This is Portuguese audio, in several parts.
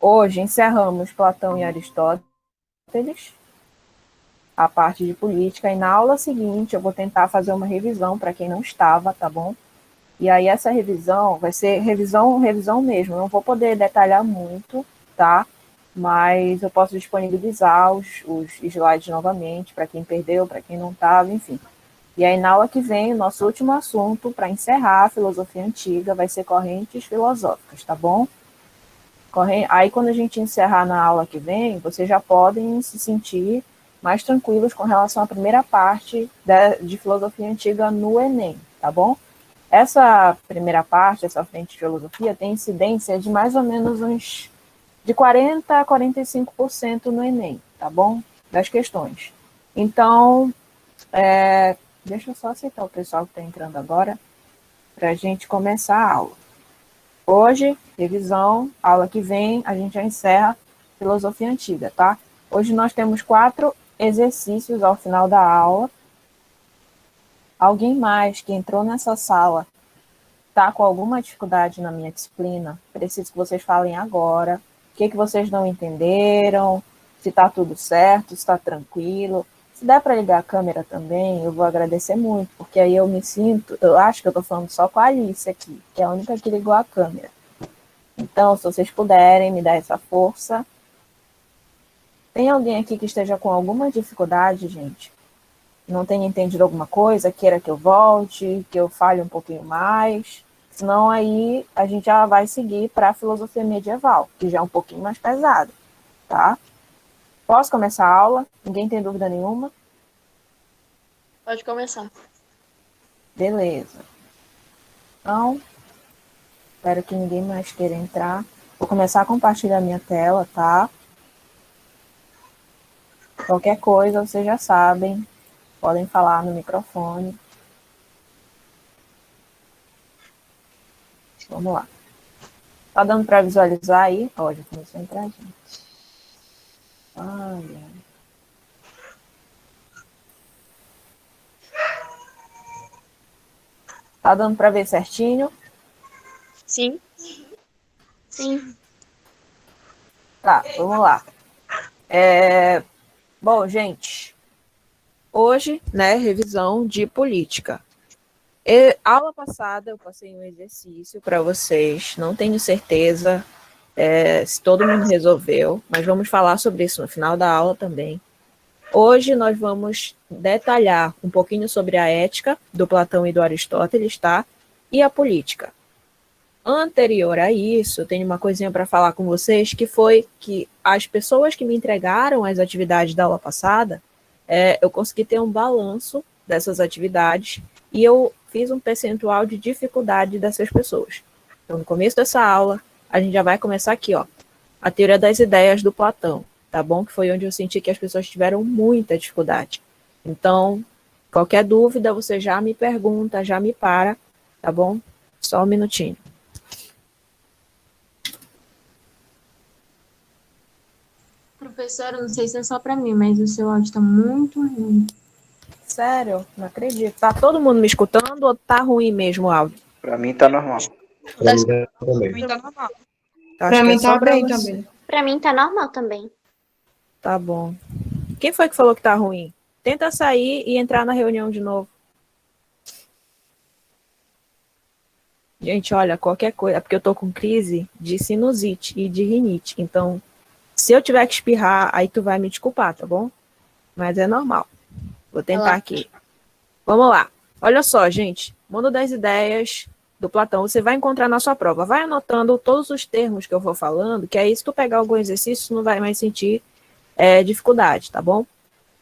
Hoje encerramos Platão e Aristóteles, a parte de política, e na aula seguinte eu vou tentar fazer uma revisão para quem não estava, tá bom? E aí essa revisão vai ser revisão mesmo, eu não vou poder detalhar muito, tá? Mas eu posso disponibilizar os slides novamente para quem perdeu, para quem não estava, enfim. E aí na aula que vem, o nosso último assunto, para encerrar a filosofia antiga, vai ser correntes filosóficas, tá bom? Aí quando a gente encerrar na aula que vem, vocês já podem se sentir mais tranquilos com relação à primeira parte de filosofia antiga no Enem, tá bom? Essa primeira parte, essa frente de filosofia, tem incidência de mais ou menos uns de 40% a 45% no Enem, tá bom? Das questões. Então, deixa eu só aceitar o pessoal que está entrando agora para a gente começar a aula. Hoje, revisão, aula que vem, a gente já encerra filosofia antiga, tá? Hoje nós temos 4 exercícios ao final da aula. Alguém mais que entrou nessa sala está com alguma dificuldade na minha disciplina? Preciso que vocês falem agora. O que vocês não entenderam? Se está tudo certo, se está tranquilo. Se der para ligar a câmera também, eu vou agradecer muito, porque aí eu me sinto, eu acho que eu estou falando só com a Alice aqui, que é a única que ligou a câmera. Então, se vocês puderem me dar essa força. Tem alguém aqui que esteja com alguma dificuldade, gente? Não tenha entendido alguma coisa, queira que eu volte, que eu fale um pouquinho mais? Senão aí a gente já vai seguir para a filosofia medieval, que já é um pouquinho mais pesado, tá? Posso começar a aula? Ninguém tem dúvida nenhuma? Pode começar. Beleza. Então, espero que ninguém mais queira entrar. Vou começar a compartilhar minha tela, tá? Qualquer coisa, vocês já sabem, podem falar no microfone. Vamos lá. Tá dando para visualizar aí? Ó, já começou a entrar, gente. Olha. Tá dando para ver certinho? Sim. Sim. Tá, vamos lá. Bom, gente, hoje, né, revisão de política. Aula passada eu passei um exercício para vocês, não tenho certeza se todo mundo resolveu, mas vamos falar sobre isso no final da aula também. Hoje nós vamos detalhar um pouquinho sobre a ética do Platão e do Aristóteles, tá? E a política. Anterior a isso, eu tenho uma coisinha para falar com vocês, que foi que as pessoas que me entregaram as atividades da aula passada, eu consegui ter um balanço dessas atividades e eu fiz um percentual de dificuldade dessas pessoas. Então, no começo dessa aula, a gente já vai começar aqui, ó, a teoria das ideias do Platão, tá bom? Que foi onde eu senti que as pessoas tiveram muita dificuldade. Então, qualquer dúvida, você já me pergunta, já me para, tá bom? Só um minutinho. Professora, não sei se é só para mim, mas o seu áudio está muito ruim. Sério? Não acredito. Tá todo mundo me escutando ou tá ruim mesmo o áudio? Pra mim tá normal. Pra mim também. Tá normal. Acho que é só pra bem você. também. Pra mim tá normal também. Tá bom. Quem foi que falou que tá ruim? Tenta sair e entrar na reunião de novo. Gente, olha, qualquer coisa, é porque eu tô com crise de sinusite e de rinite. Então, se eu tiver que espirrar, aí tu vai me desculpar, tá bom? Mas é normal. Vou tentar aqui. Vamos lá. Olha só, gente. Mundo das ideias do Platão, você vai encontrar na sua prova. Vai anotando todos os termos que eu vou falando, que aí se tu pegar algum exercício, não vai mais sentir dificuldade, tá bom?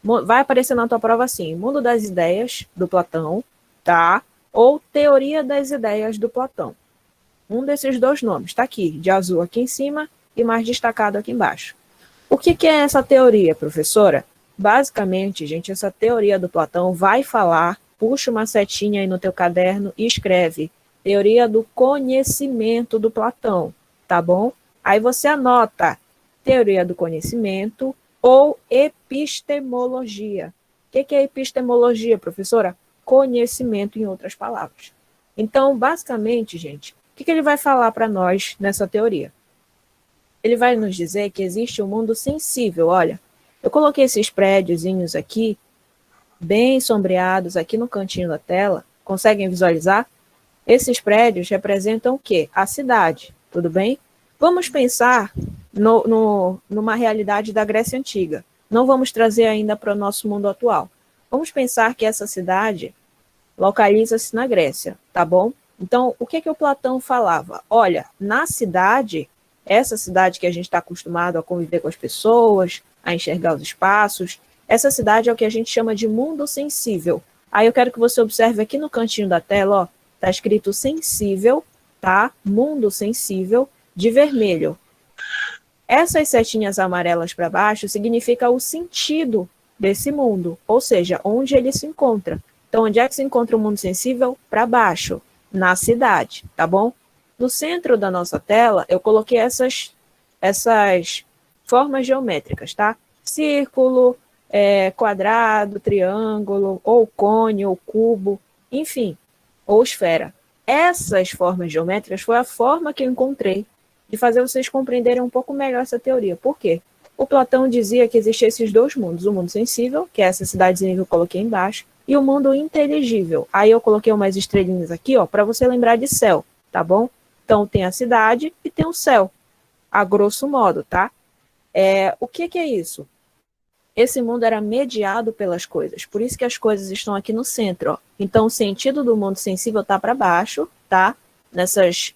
Vai aparecer na tua prova assim, Mundo das Ideias do Platão, tá? Ou Teoria das Ideias do Platão. Um desses dois nomes, tá aqui, de azul aqui em cima e mais destacado aqui embaixo. O que é essa teoria, professora? Basicamente, gente, essa teoria do Platão vai falar, puxa uma setinha aí no teu caderno e escreve teoria do conhecimento do Platão, tá bom? Aí você anota teoria do conhecimento ou epistemologia. O que é epistemologia, professora? Conhecimento, em outras palavras. Então, basicamente, gente, o que ele vai falar para nós nessa teoria? ele vai nos dizer que existe um mundo sensível. Olha, eu coloquei esses prédiozinhos aqui, bem sombreados aqui no cantinho da tela. Conseguem visualizar? Esses prédios representam o quê? A cidade, tudo bem? Vamos pensar numa realidade da Grécia Antiga. Não vamos trazer ainda para o nosso mundo atual. Vamos pensar que essa cidade localiza-se na Grécia, tá bom? Então, o que o Platão falava? Olha, na cidade, essa cidade que a gente está acostumado a conviver com as pessoas, a enxergar os espaços, essa cidade é o que a gente chama de mundo sensível. Aí eu quero que você observe aqui no cantinho da tela, ó, tá escrito sensível, tá? Mundo sensível, de vermelho. Essas setinhas amarelas para baixo significa o sentido desse mundo, ou seja, onde ele se encontra. Então, onde é que se encontra o mundo sensível? Para baixo, na cidade, tá bom? No centro da nossa tela, eu coloquei essas formas geométricas, tá? Círculo, quadrado, triângulo, ou cone, ou cubo, enfim, ou esfera. Essas formas geométricas foi a forma que eu encontrei de fazer vocês compreenderem um pouco melhor essa teoria. Por quê? O Platão dizia que existiam esses dois mundos, o mundo sensível, que é essa cidadezinha que eu coloquei embaixo, e o mundo inteligível. Aí eu coloquei umas estrelinhas aqui, ó, para você lembrar de céu, tá bom? Então tem a cidade e tem o céu, a grosso modo, tá? O que é isso? Esse mundo era mediado pelas coisas, por isso que as coisas estão aqui no centro, ó. Então o sentido do mundo sensível tá para baixo, tá? Nessas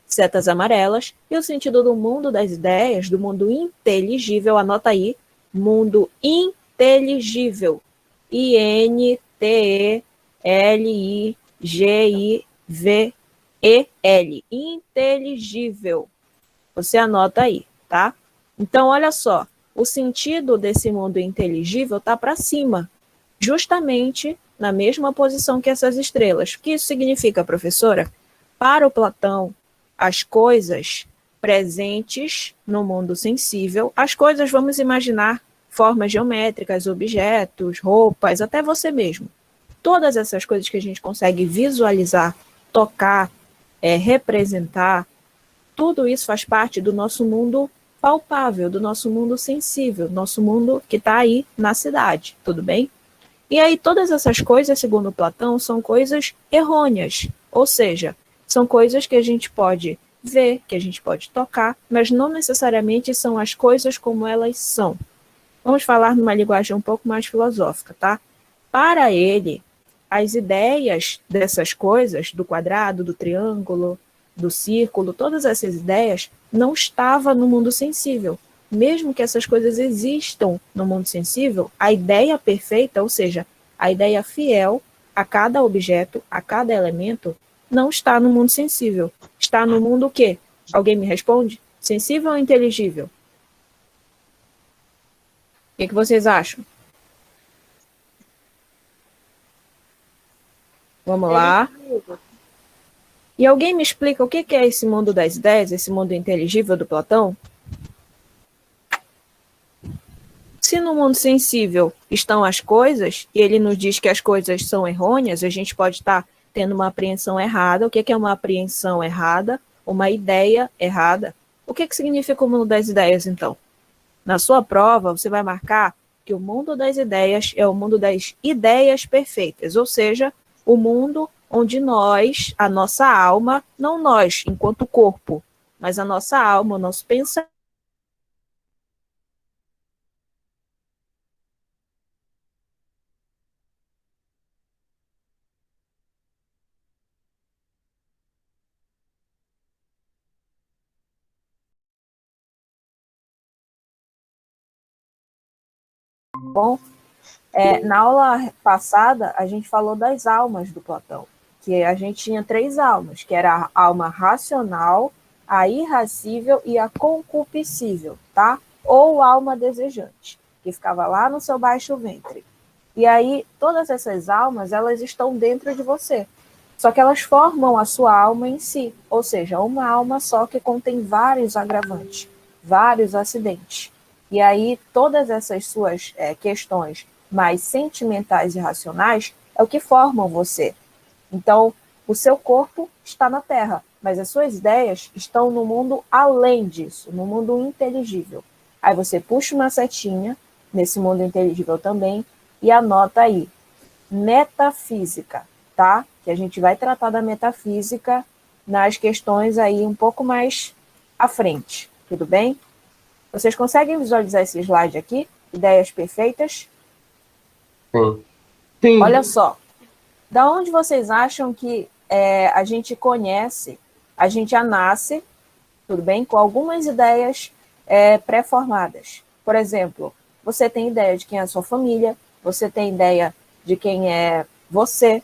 setas amarelas, e o sentido do mundo das ideias, do mundo inteligível, anota aí, mundo inteligível, I-N-T-E-L-I-G-I-V-E-L, inteligível. Você anota aí, tá? Então, olha só, o sentido desse mundo inteligível está para cima, justamente na mesma posição que essas estrelas. O que isso significa, professora? Para o Platão, as coisas presentes no mundo sensível, as coisas, vamos imaginar, formas geométricas, objetos, roupas, até você mesmo. Todas essas coisas que a gente consegue visualizar, tocar, representar, tudo isso faz parte do nosso mundo palpável, do nosso mundo sensível, nosso mundo que está aí na cidade, tudo bem? E aí todas essas coisas, segundo Platão, são coisas errôneas, ou seja, são coisas que a gente pode ver, que a gente pode tocar, mas não necessariamente são as coisas como elas são. Vamos falar numa linguagem um pouco mais filosófica, tá? Para ele, as ideias dessas coisas, do quadrado, do triângulo, do círculo, todas essas ideias não estavam no mundo sensível. Mesmo que essas coisas existam no mundo sensível, a ideia perfeita, ou seja, a ideia fiel a cada objeto, a cada elemento, não está no mundo sensível. Está no mundo o quê? Alguém me responde? Sensível ou inteligível? O que vocês acham? Vamos lá. E alguém me explica o que é esse mundo das ideias, esse mundo inteligível do Platão? Se no mundo sensível estão as coisas, e ele nos diz que as coisas são errôneas, a gente pode estar tendo uma apreensão errada. O que é uma apreensão errada? Uma ideia errada. O que significa o mundo das ideias, então? Na sua prova, você vai marcar que o mundo das ideias é o mundo das ideias perfeitas, ou seja, o mundo onde nós, a nossa alma, não nós, enquanto corpo, mas a nossa alma, o nosso pensamento, bom, na aula passada, a gente falou das almas do Platão, que a gente tinha 3 almas, que era a alma racional, a irracível e a concupiscível, tá? Ou alma desejante, que ficava lá no seu baixo ventre. E aí, todas essas almas, elas estão dentro de você. Só que elas formam a sua alma em si, ou seja, uma alma só que contém vários agravantes, vários acidentes. E aí, todas essas suas questões mais sentimentais e racionais é o que formam você. Então, o seu corpo está na Terra, mas as suas ideias estão no mundo além disso, no mundo inteligível. Aí você puxa uma setinha nesse mundo inteligível também e anota aí, metafísica, tá? Que a gente vai tratar da metafísica nas questões aí um pouco mais à frente, tudo bem? Vocês conseguem visualizar esse slide aqui? Ideias perfeitas? Sim. Sim. Olha só, da onde vocês acham que a gente conhece, a gente já nasce, tudo bem, com algumas ideias pré-formadas. Por exemplo, você tem ideia de quem é a sua família, você tem ideia de quem é você,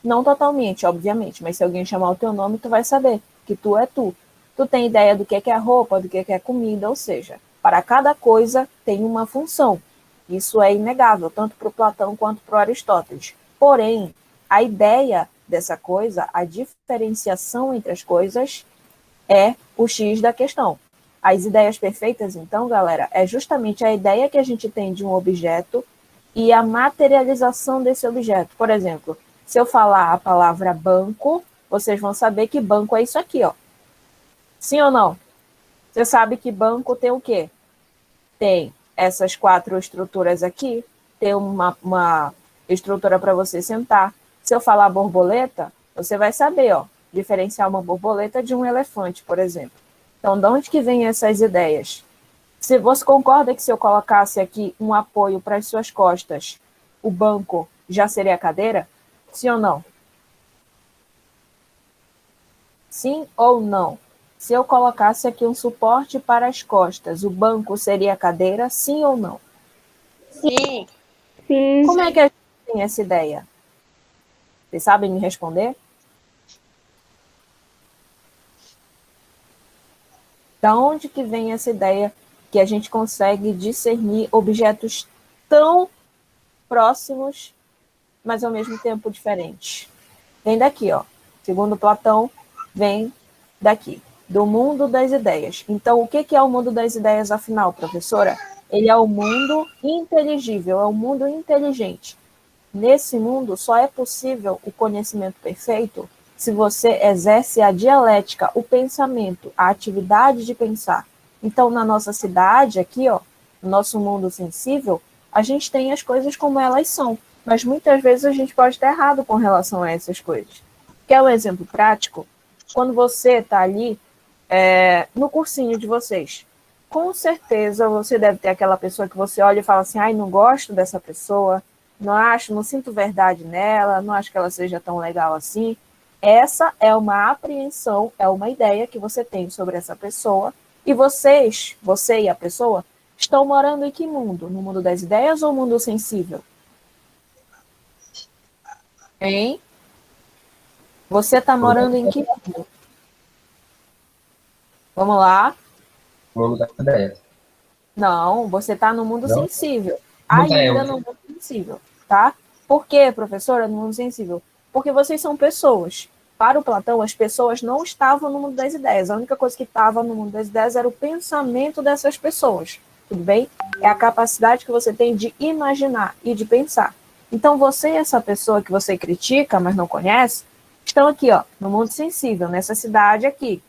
não totalmente, obviamente, mas se alguém chamar o teu nome, tu vai saber que tu é tu. Tu tem ideia do que é roupa, do que é comida, ou seja, para cada coisa tem uma função. Isso é inegável, tanto para o Platão quanto para o Aristóteles. Porém, a ideia dessa coisa, a diferenciação entre as coisas, é o X da questão. As ideias perfeitas, então, galera, é justamente a ideia que a gente tem de um objeto e a materialização desse objeto. Por exemplo, se eu falar a palavra banco, vocês vão saber que banco é isso aqui, ó. Sim ou não? Você sabe que banco tem o quê? Tem essas 4 estruturas aqui, tem uma estrutura para você sentar. Se eu falar borboleta, você vai saber, ó, diferenciar uma borboleta de um elefante, por exemplo. Então, de onde que vem essas ideias? Se você concorda que se eu colocasse aqui um apoio para as suas costas, o banco já seria a cadeira? Sim ou não? Sim ou não? Se eu colocasse aqui um suporte para as costas, o banco seria a cadeira? Sim ou não? Sim. Sim. Como é que a gente tem essa ideia? Vocês sabem me responder? Da onde que vem essa ideia que a gente consegue discernir objetos tão próximos, mas ao mesmo tempo diferentes? Vem daqui, ó. Segundo Platão, vem daqui, do mundo das ideias. Então, o que é o mundo das ideias, afinal, professora? Ele é o mundo inteligível, é o mundo inteligente. Nesse mundo, só é possível o conhecimento perfeito se você exerce a dialética, o pensamento, a atividade de pensar. Então, na nossa cidade, aqui, ó, no nosso mundo sensível, a gente tem as coisas como elas são, mas muitas vezes a gente pode estar errado com relação a essas coisas. Quer um exemplo prático? Quando você está ali no cursinho de vocês, com certeza você deve ter aquela pessoa que você olha e fala assim, ai, não gosto dessa pessoa, não sinto verdade nela, não acho que ela seja tão legal assim. Essa é uma apreensão, é uma ideia que você tem sobre essa pessoa, e você e a pessoa, estão morando em que mundo? No mundo das ideias ou no mundo sensível? Hein? Você está morando em que mundo? Vamos lá. Mundo das ideias. Não, você está no mundo Não? sensível. Não Ainda é, no mundo sensível, tá? Por quê, professora, no mundo sensível? Porque vocês são pessoas. Para o Platão, as pessoas não estavam no mundo das ideias. A única coisa que estava no mundo das ideias era o pensamento dessas pessoas. Tudo bem? É a capacidade que você tem de imaginar e de pensar. Então, você e essa pessoa que você critica, mas não conhece, estão aqui, ó, no mundo sensível, nessa cidade aqui.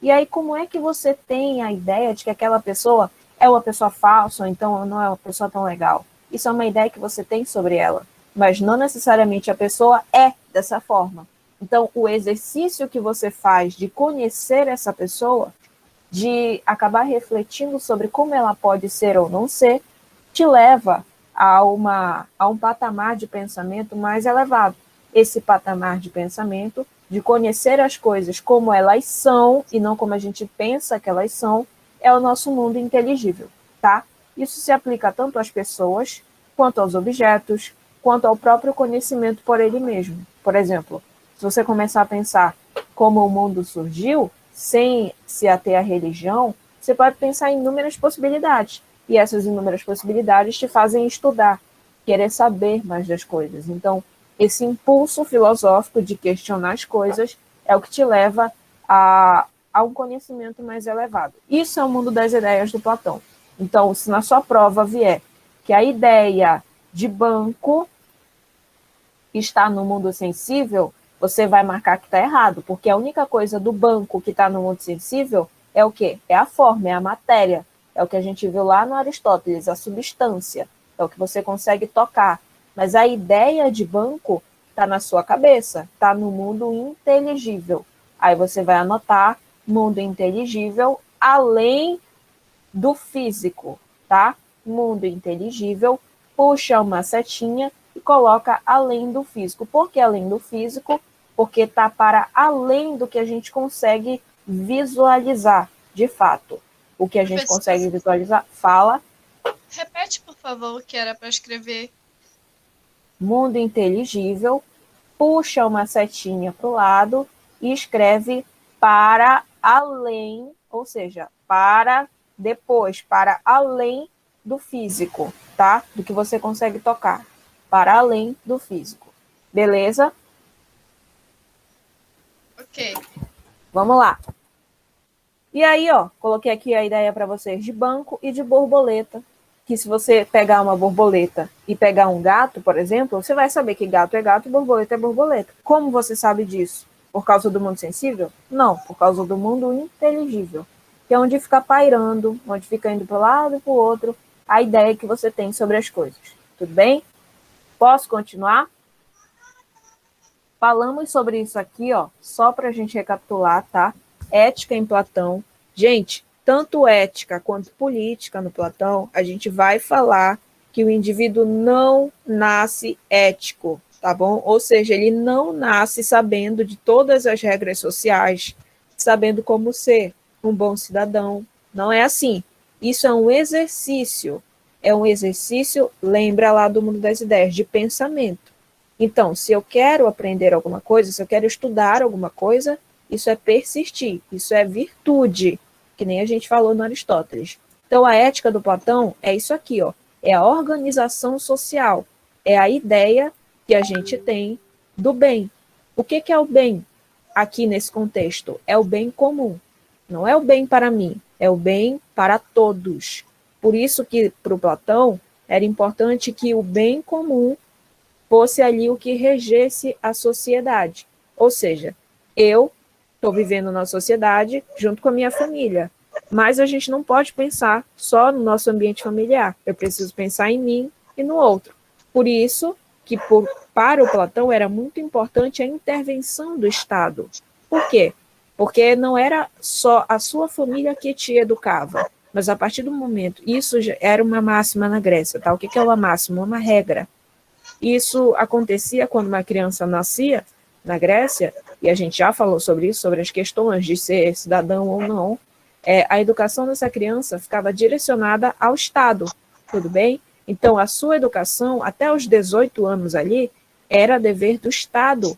E aí, como é que você tem a ideia de que aquela pessoa é uma pessoa falsa, ou então não é uma pessoa tão legal? Isso é uma ideia que você tem sobre ela, mas não necessariamente a pessoa é dessa forma. Então, o exercício que você faz de conhecer essa pessoa, de acabar refletindo sobre como ela pode ser ou não ser, te leva a um patamar de pensamento mais elevado. Esse patamar de pensamento, de conhecer as coisas como elas são e não como a gente pensa que elas são, é o nosso mundo inteligível, tá? Isso se aplica tanto às pessoas, quanto aos objetos, quanto ao próprio conhecimento por ele mesmo. Por exemplo, se você começar a pensar como o mundo surgiu, sem se ater à religião, você pode pensar em inúmeras possibilidades. E essas inúmeras possibilidades te fazem estudar, querer saber mais das coisas. Então, esse impulso filosófico de questionar as coisas é o que te leva a um conhecimento mais elevado. Isso é o mundo das ideias do Platão. Então, se na sua prova vier que a ideia de banco está no mundo sensível, você vai marcar que está errado, porque a única coisa do banco que está no mundo sensível é o quê? É a forma, é a matéria. É o que a gente viu lá no Aristóteles, a substância. É o que você consegue tocar. Mas a ideia de banco está na sua cabeça, está no mundo inteligível. Aí você vai anotar mundo inteligível além do físico, tá? Mundo inteligível, puxa uma setinha e coloca além do físico. Por que além do físico? Porque está para além do que a gente consegue visualizar, de fato. O que a gente consegue visualizar, fala. Repete, por favor, o que era para escrever. Mundo inteligível, puxa uma setinha para o lado e escreve para além, ou seja, para depois, para além do físico, tá? Do que você consegue tocar, para além do físico. Beleza? Ok. Vamos lá. E aí, ó, coloquei aqui a ideia para vocês de banco e de borboleta, que se você pegar uma borboleta e pegar um gato, por exemplo, você vai saber que gato e borboleta é borboleta. Como você sabe disso? Por causa do mundo sensível? Não, por causa do mundo inteligível, que é onde fica pairando, onde fica indo para um lado e para o outro, a ideia que você tem sobre as coisas. Tudo bem? Posso continuar? Falamos sobre isso aqui, ó, só para a gente recapitular, tá? Ética em Platão. Gente, tanto ética quanto política no Platão, a gente vai falar que o indivíduo não nasce ético, tá bom? Ou seja, ele não nasce sabendo de todas as regras sociais, sabendo como ser um bom cidadão. Não é assim. Isso é um exercício. É um exercício, lembra lá do mundo das ideias, de pensamento. Então, se eu quero aprender alguma coisa, se eu quero estudar alguma coisa, isso é persistir, isso é virtude, que nem a gente falou no Aristóteles. Então, a ética do Platão é isso aqui, ó, é a organização social, é a ideia que a gente tem do bem. O que é o bem aqui nesse contexto? É o bem comum. Não é o bem para mim, é o bem para todos. Por isso que, para o Platão, era importante que o bem comum fosse ali o que regesse a sociedade. Ou seja, eu estou vivendo na sociedade junto com a minha família, mas a gente não pode pensar só no nosso ambiente familiar. Eu preciso pensar em mim e no outro. Por isso que para o Platão era muito importante a intervenção do Estado. Por quê? Porque não era só a sua família que te educava, mas a partir do momento, isso já era uma máxima na Grécia, tá? O que é uma máxima? Uma regra. Isso acontecia quando uma criança nascia na Grécia, e a gente já falou sobre isso, sobre as questões de ser cidadão ou não, a educação dessa criança ficava direcionada ao Estado, tudo bem? Então, a sua educação, até os 18 anos ali, era dever do Estado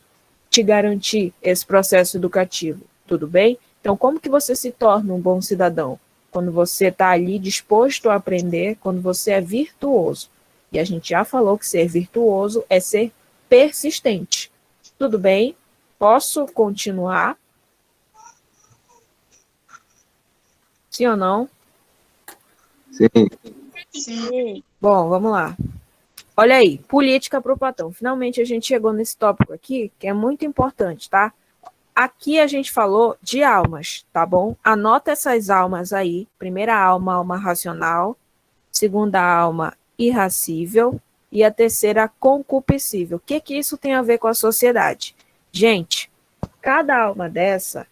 te garantir esse processo educativo, tudo bem? Então, como que você se torna um bom cidadão? Quando você está ali disposto a aprender, quando você é virtuoso. E a gente já falou que ser virtuoso é ser persistente. Tudo bem? Posso continuar? Sim ou não? Sim. Sim. Bom, vamos lá. Olha aí, política para o Platão. Finalmente a gente chegou nesse tópico aqui, que é muito importante, tá? Aqui a gente falou de almas, tá bom? Anota essas almas aí. Primeira alma, alma racional. Segunda alma, irracível. E a terceira, concupiscível. O que isso tem a ver com a sociedade? Gente, cada alma dessa,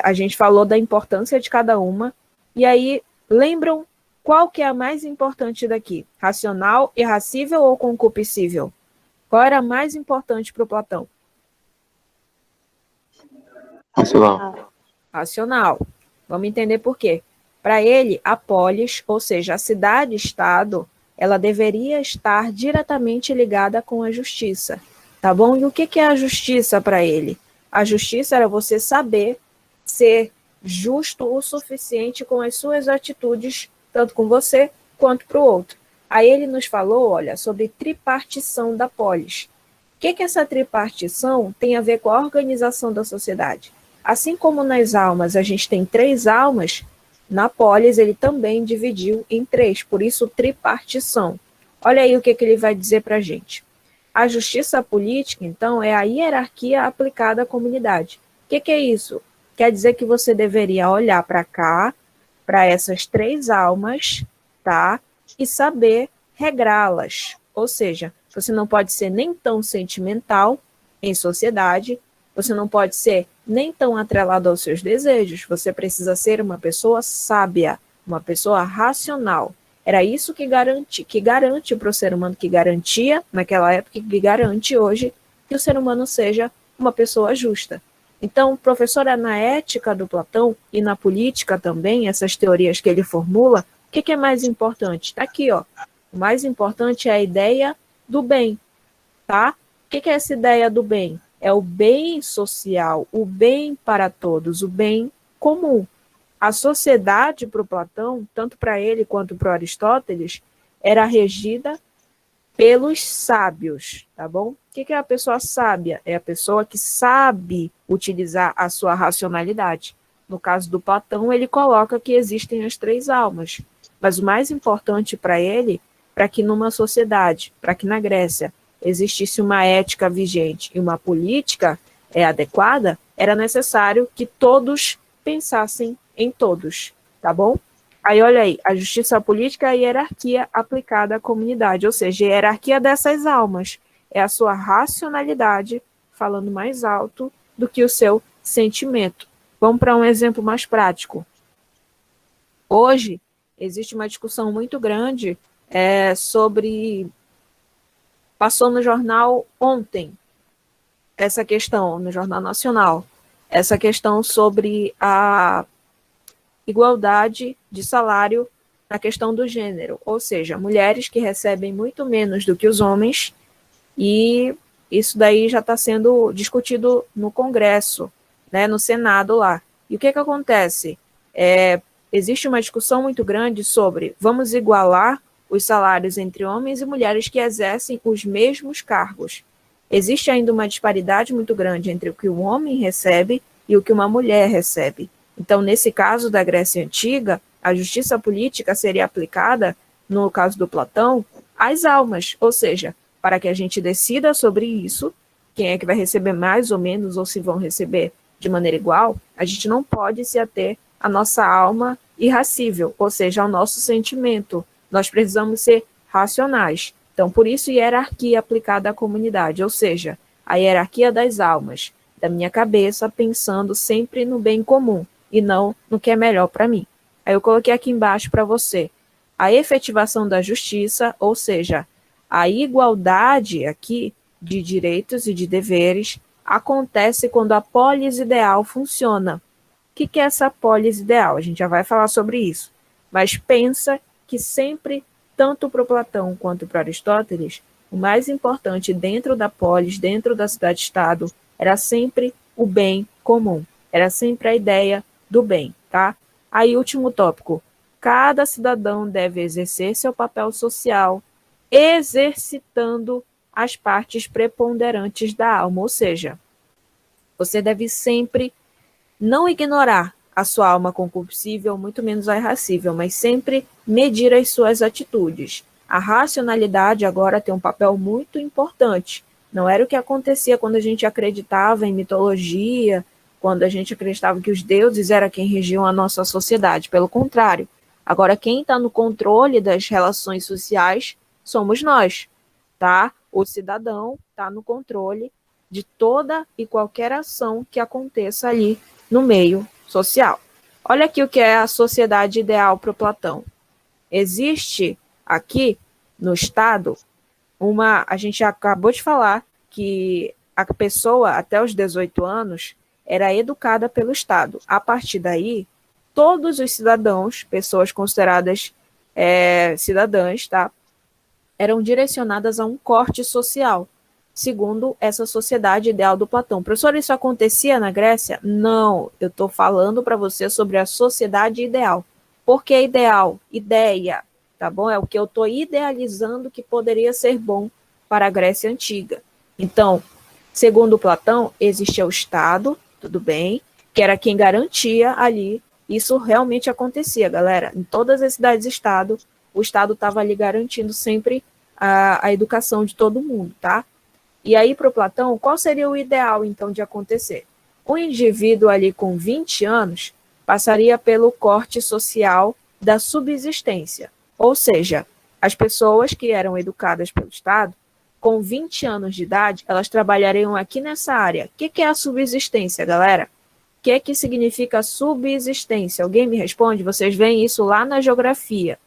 a gente falou da importância de cada uma. E aí, lembram qual que é a mais importante daqui? Racional, irracível ou concupiscível? Qual era a mais importante para o Platão? Racional. Racional. Vamos entender por quê. Para ele, a polis, ou seja, a cidade-estado, ela deveria estar diretamente ligada com a justiça, tá bom? E o que é a justiça para ele? A justiça era você saber ser justo o suficiente com as suas atitudes, tanto com você quanto para o outro. Aí ele nos falou, olha, sobre tripartição da polis. O que essa tripartição tem a ver com a organização da sociedade? Assim como nas almas a gente tem 3 almas, na polis ele também dividiu em 3, por isso tripartição. Olha aí o que ele vai dizer para a gente. A justiça política, então, é a hierarquia aplicada à comunidade. O que é isso? Quer dizer que você deveria olhar para cá, para essas três almas, tá? E saber regrá-las. Ou seja, você não pode ser nem tão sentimental em sociedade, você não pode ser nem tão atrelado aos seus desejos, você precisa ser uma pessoa sábia, uma pessoa racional. Era isso que garante para o ser humano, que garantia naquela época, que garante hoje que o ser humano seja uma pessoa justa. Então, professor, na ética do Platão e na política também, essas teorias que ele formula, o que é mais importante? Está aqui, ó. O mais importante é a ideia do bem, tá? O que é essa ideia do bem? É o bem social, o bem para todos, o bem comum. A sociedade para o Platão, tanto para ele quanto para Aristóteles, era regida pelos sábios, tá bom? O que é a pessoa sábia? É a pessoa que sabe utilizar a sua racionalidade. No caso do Platão, ele coloca que existem as três almas. Mas o mais importante para ele, para que numa sociedade, para que na Grécia existisse uma ética vigente e uma política adequada, era necessário que todos pensassem em todos, tá bom? Aí, olha aí, a justiça política é a hierarquia aplicada à comunidade, ou seja, a hierarquia dessas almas é a sua racionalidade falando mais alto do que o seu sentimento. Vamos para um exemplo mais prático. Hoje, existe uma discussão muito grande sobre... Passou no jornal ontem, essa questão, no Jornal Nacional, essa questão sobre a igualdade de salário na questão do gênero, ou seja, mulheres que recebem muito menos do que os homens, e isso daí já está sendo discutido no Congresso, né, no Senado lá. E o que acontece? Existe uma discussão muito grande sobre vamos igualar os salários entre homens e mulheres que exercem os mesmos cargos. Existe ainda uma disparidade muito grande entre o que um homem recebe e o que uma mulher recebe. Então, nesse caso da Grécia Antiga, a justiça política seria aplicada, no caso do Platão, às almas, ou seja, para que a gente decida sobre isso, quem é que vai receber mais ou menos, ou se vão receber de maneira igual, a gente não pode se ater à nossa alma irracível, ou seja, ao nosso sentimento. Nós precisamos ser racionais. Então, por isso, hierarquia aplicada à comunidade, ou seja, a hierarquia das almas, da minha cabeça, pensando sempre no bem comum e não no que é melhor para mim. Aí eu coloquei aqui embaixo para você a efetivação da justiça, ou seja, a igualdade aqui de direitos e de deveres acontece quando a polis ideal funciona. O que é essa polis ideal? A gente já vai falar sobre isso. Mas pensa que sempre, tanto para o Platão quanto para Aristóteles, o mais importante dentro da polis, dentro da cidade-estado, era sempre o bem comum. Era sempre a ideia do bem, tá? Aí, último tópico. Cada cidadão deve exercer seu papel social, exercitando as partes preponderantes da alma. Ou seja, você deve sempre não ignorar a sua alma concupiscível, muito menos a irracível, mas sempre medir as suas atitudes. A racionalidade agora tem um papel muito importante. Não era o que acontecia quando a gente acreditava em mitologia, quando a gente acreditava que os deuses eram quem regiam a nossa sociedade. Pelo contrário, agora quem está no controle das relações sociais somos nós, tá? O cidadão está no controle de toda e qualquer ação que aconteça ali no meio social. Olha aqui o que é a sociedade ideal para o Platão. Existe aqui no Estado a gente acabou de falar que a pessoa até os 18 anos era educada pelo Estado. A partir daí, todos os cidadãos, pessoas consideradas cidadãs, tá, eram direcionadas a um corte social, segundo essa sociedade ideal do Platão. Professor, isso acontecia na Grécia? Não, eu estou falando para você sobre a sociedade ideal. Por que ideal? Ideia, tá bom? É o que eu estou idealizando que poderia ser bom para a Grécia Antiga. Então, segundo Platão, existia o Estado, tudo bem, que era quem garantia ali, isso realmente acontecia, galera. Em todas as cidades-estado, o Estado estava ali garantindo sempre a educação de todo mundo, tá? E aí, para o Platão, qual seria o ideal, então, de acontecer? Um indivíduo ali com 20 anos passaria pelo corte social da subsistência, ou seja, as pessoas que eram educadas pelo Estado, com 20 anos de idade, elas trabalhariam aqui nessa área. O que é a subsistência, galera? O que significa subsistência? Alguém me responde? Vocês veem isso lá na geografia.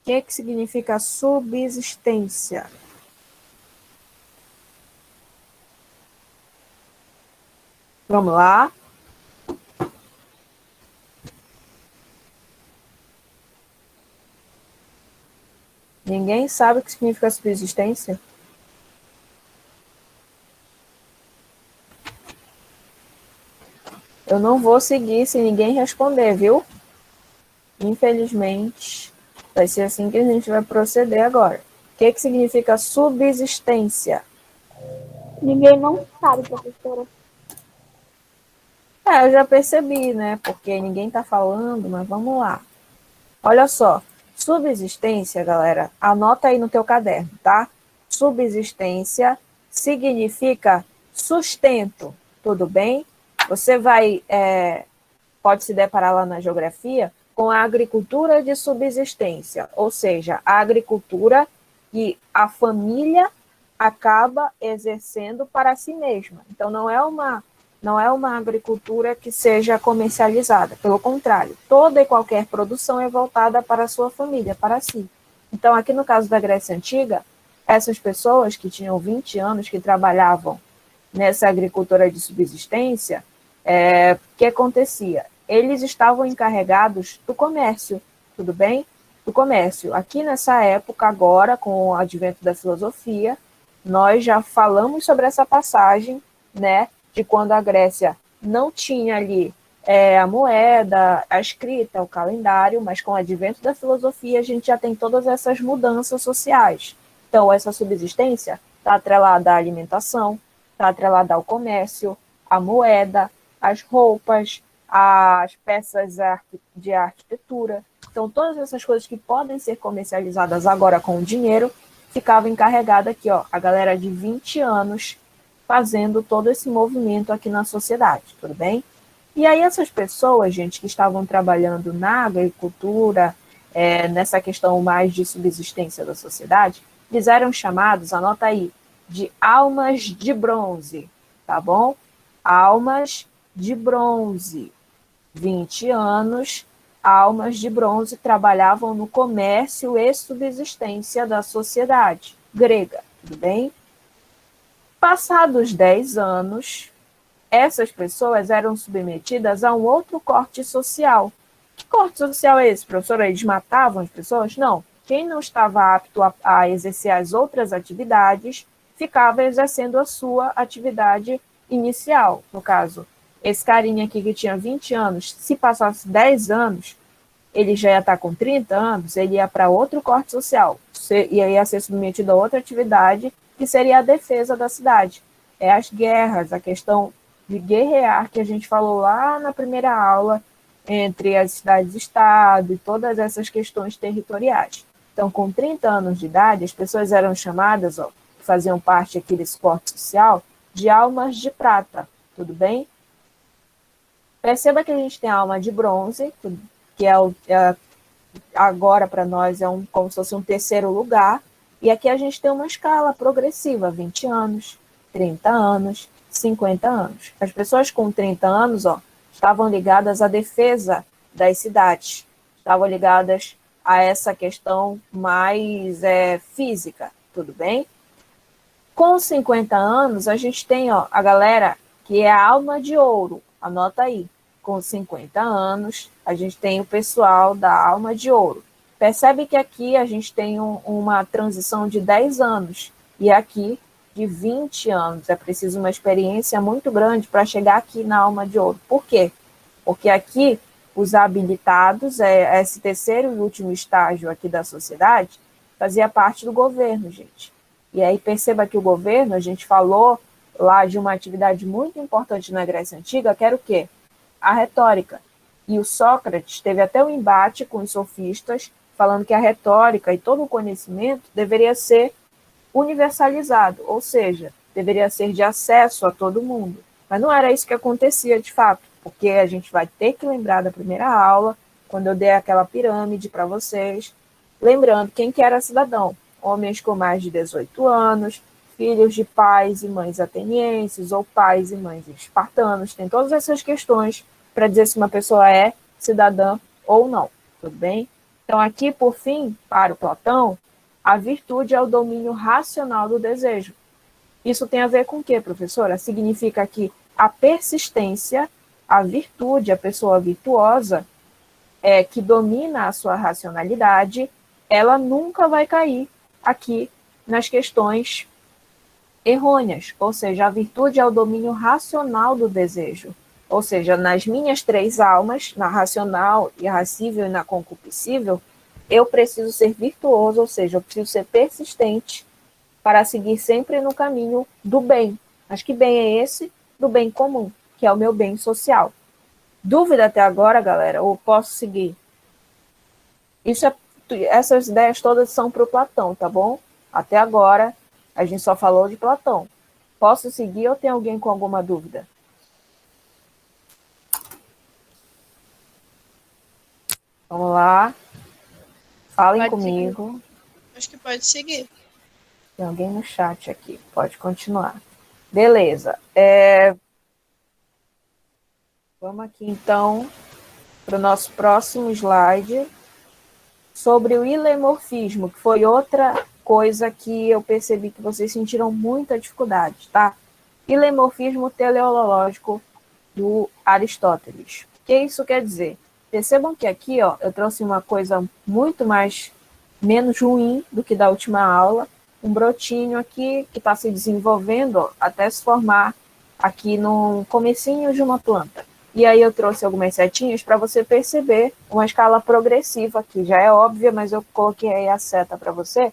O que significa subsistência? Vamos lá. Ninguém sabe o que significa subsistência? Eu não vou seguir se ninguém responder, viu? Infelizmente, vai ser assim que a gente vai proceder agora. O que significa subsistência? Ninguém não sabe, professora. Eu já percebi, né? Porque ninguém está falando, mas vamos lá. Olha só, subsistência, galera, anota aí no teu caderno, tá? Subsistência significa sustento, tudo bem? Você pode se deparar lá na geografia com a agricultura de subsistência, ou seja, a agricultura que a família acaba exercendo para si mesma. Então, não é uma agricultura que seja comercializada, pelo contrário, toda e qualquer produção é voltada para a sua família, para si. Então, aqui no caso da Grécia Antiga, essas pessoas que tinham 20 anos, que trabalhavam nessa agricultura de subsistência, o que acontecia? Eles estavam encarregados do comércio, tudo bem? Do comércio. Aqui nessa época, agora, com o advento da filosofia, nós já falamos sobre essa passagem, né, de quando a Grécia não tinha ali a moeda, a escrita, o calendário, mas com o advento da filosofia a gente já tem todas essas mudanças sociais. Então, essa subsistência está atrelada à alimentação, está atrelada ao comércio, à moeda, às roupas, às peças de arquitetura. Então, todas essas coisas que podem ser comercializadas agora com o dinheiro, ficava encarregada aqui, ó, a galera de 20 anos fazendo todo esse movimento aqui na sociedade, tudo bem? E aí essas pessoas, gente, que estavam trabalhando na agricultura, nessa questão mais de subsistência da sociedade, eles eram chamados, anota aí, de almas de bronze, tá bom? Almas de bronze. 20 anos, almas de bronze trabalhavam no comércio e subsistência da sociedade grega, tudo bem? Passados 10 anos, essas pessoas eram submetidas a um outro corte social. Que corte social é esse, professora? Eles matavam as pessoas? Não. Quem não estava apto a exercer as outras atividades, ficava exercendo a sua atividade inicial. No caso, esse carinha aqui que tinha 20 anos, se passasse 10 anos, ele já ia estar com 30 anos, ele ia para outro corte social, ia ser submetido a outra atividade, que seria a defesa da cidade. É as guerras, a questão de guerrear, que a gente falou lá na primeira aula, entre as cidades-estado e todas essas questões territoriais. Então, com 30 anos de idade, as pessoas eram chamadas, ó, que faziam parte aqui desse corte social, de almas de prata, tudo bem? Perceba que a gente tem a alma de bronze, que agora para nós é como se fosse um terceiro lugar, e aqui a gente tem uma escala progressiva, 20 anos, 30 anos, 50 anos. As pessoas com 30 anos, ó, estavam ligadas à defesa das cidades, estavam ligadas a essa questão mais física, tudo bem? Com 50 anos, a gente tem, ó, a galera que é a alma de ouro, anota aí. Com 50 anos, a gente tem o pessoal da alma de ouro. Percebe que aqui a gente tem uma transição de 10 anos, e aqui de 20 anos. É preciso uma experiência muito grande para chegar aqui na alma de ouro. Por quê? Porque aqui os habilitados, esse terceiro e último estágio aqui da sociedade, fazia parte do governo, gente. E aí perceba que o governo, a gente falou lá de uma atividade muito importante na Grécia Antiga, que era o quê? A retórica. E o Sócrates teve até um embate com os sofistas, falando que a retórica e todo o conhecimento deveria ser universalizado, ou seja, deveria ser de acesso a todo mundo. Mas não era isso que acontecia de fato, porque a gente vai ter que lembrar da primeira aula, quando eu dei aquela pirâmide para vocês, lembrando quem que era cidadão: homens com mais de 18 anos, filhos de pais e mães atenienses ou pais e mães espartanos. Tem todas essas questões para dizer se uma pessoa é cidadã ou não, tudo bem? Então, aqui, por fim, para o Platão, a virtude é o domínio racional do desejo. Isso tem a ver com o quê, professora? Significa que a persistência, a virtude, a pessoa virtuosa, que domina a sua racionalidade, ela nunca vai cair aqui nas questões errôneas, ou seja, a virtude é o domínio racional do desejo. Ou seja, nas minhas três almas, na racional, irascível e na concupiscível, eu preciso ser virtuoso, ou seja, eu preciso ser persistente para seguir sempre no caminho do bem. Mas que bem é esse? Do bem comum, que é o meu bem social. Dúvida até agora, galera? Ou posso seguir? Essas ideias todas são para o Platão, tá bom? Até agora, a gente só falou de Platão. Posso seguir ou tem alguém com alguma dúvida? Vamos lá. Falem Pode comigo. seguir. Acho que pode seguir. Tem alguém no chat aqui. Pode continuar. Beleza. Vamos aqui, então, para o nosso próximo slide, sobre o ilemorfismo, que foi outra coisa que eu percebi que vocês sentiram muita dificuldade, tá? Ilemorfismo teleológico do Aristóteles. O que isso quer dizer? Percebam que aqui, ó, eu trouxe uma coisa muito menos ruim do que da última aula, um brotinho aqui que está se desenvolvendo, ó, até se formar aqui no comecinho de uma planta. E aí eu trouxe algumas setinhas para você perceber uma escala progressiva, que já é óbvia, mas eu coloquei aí a seta para você.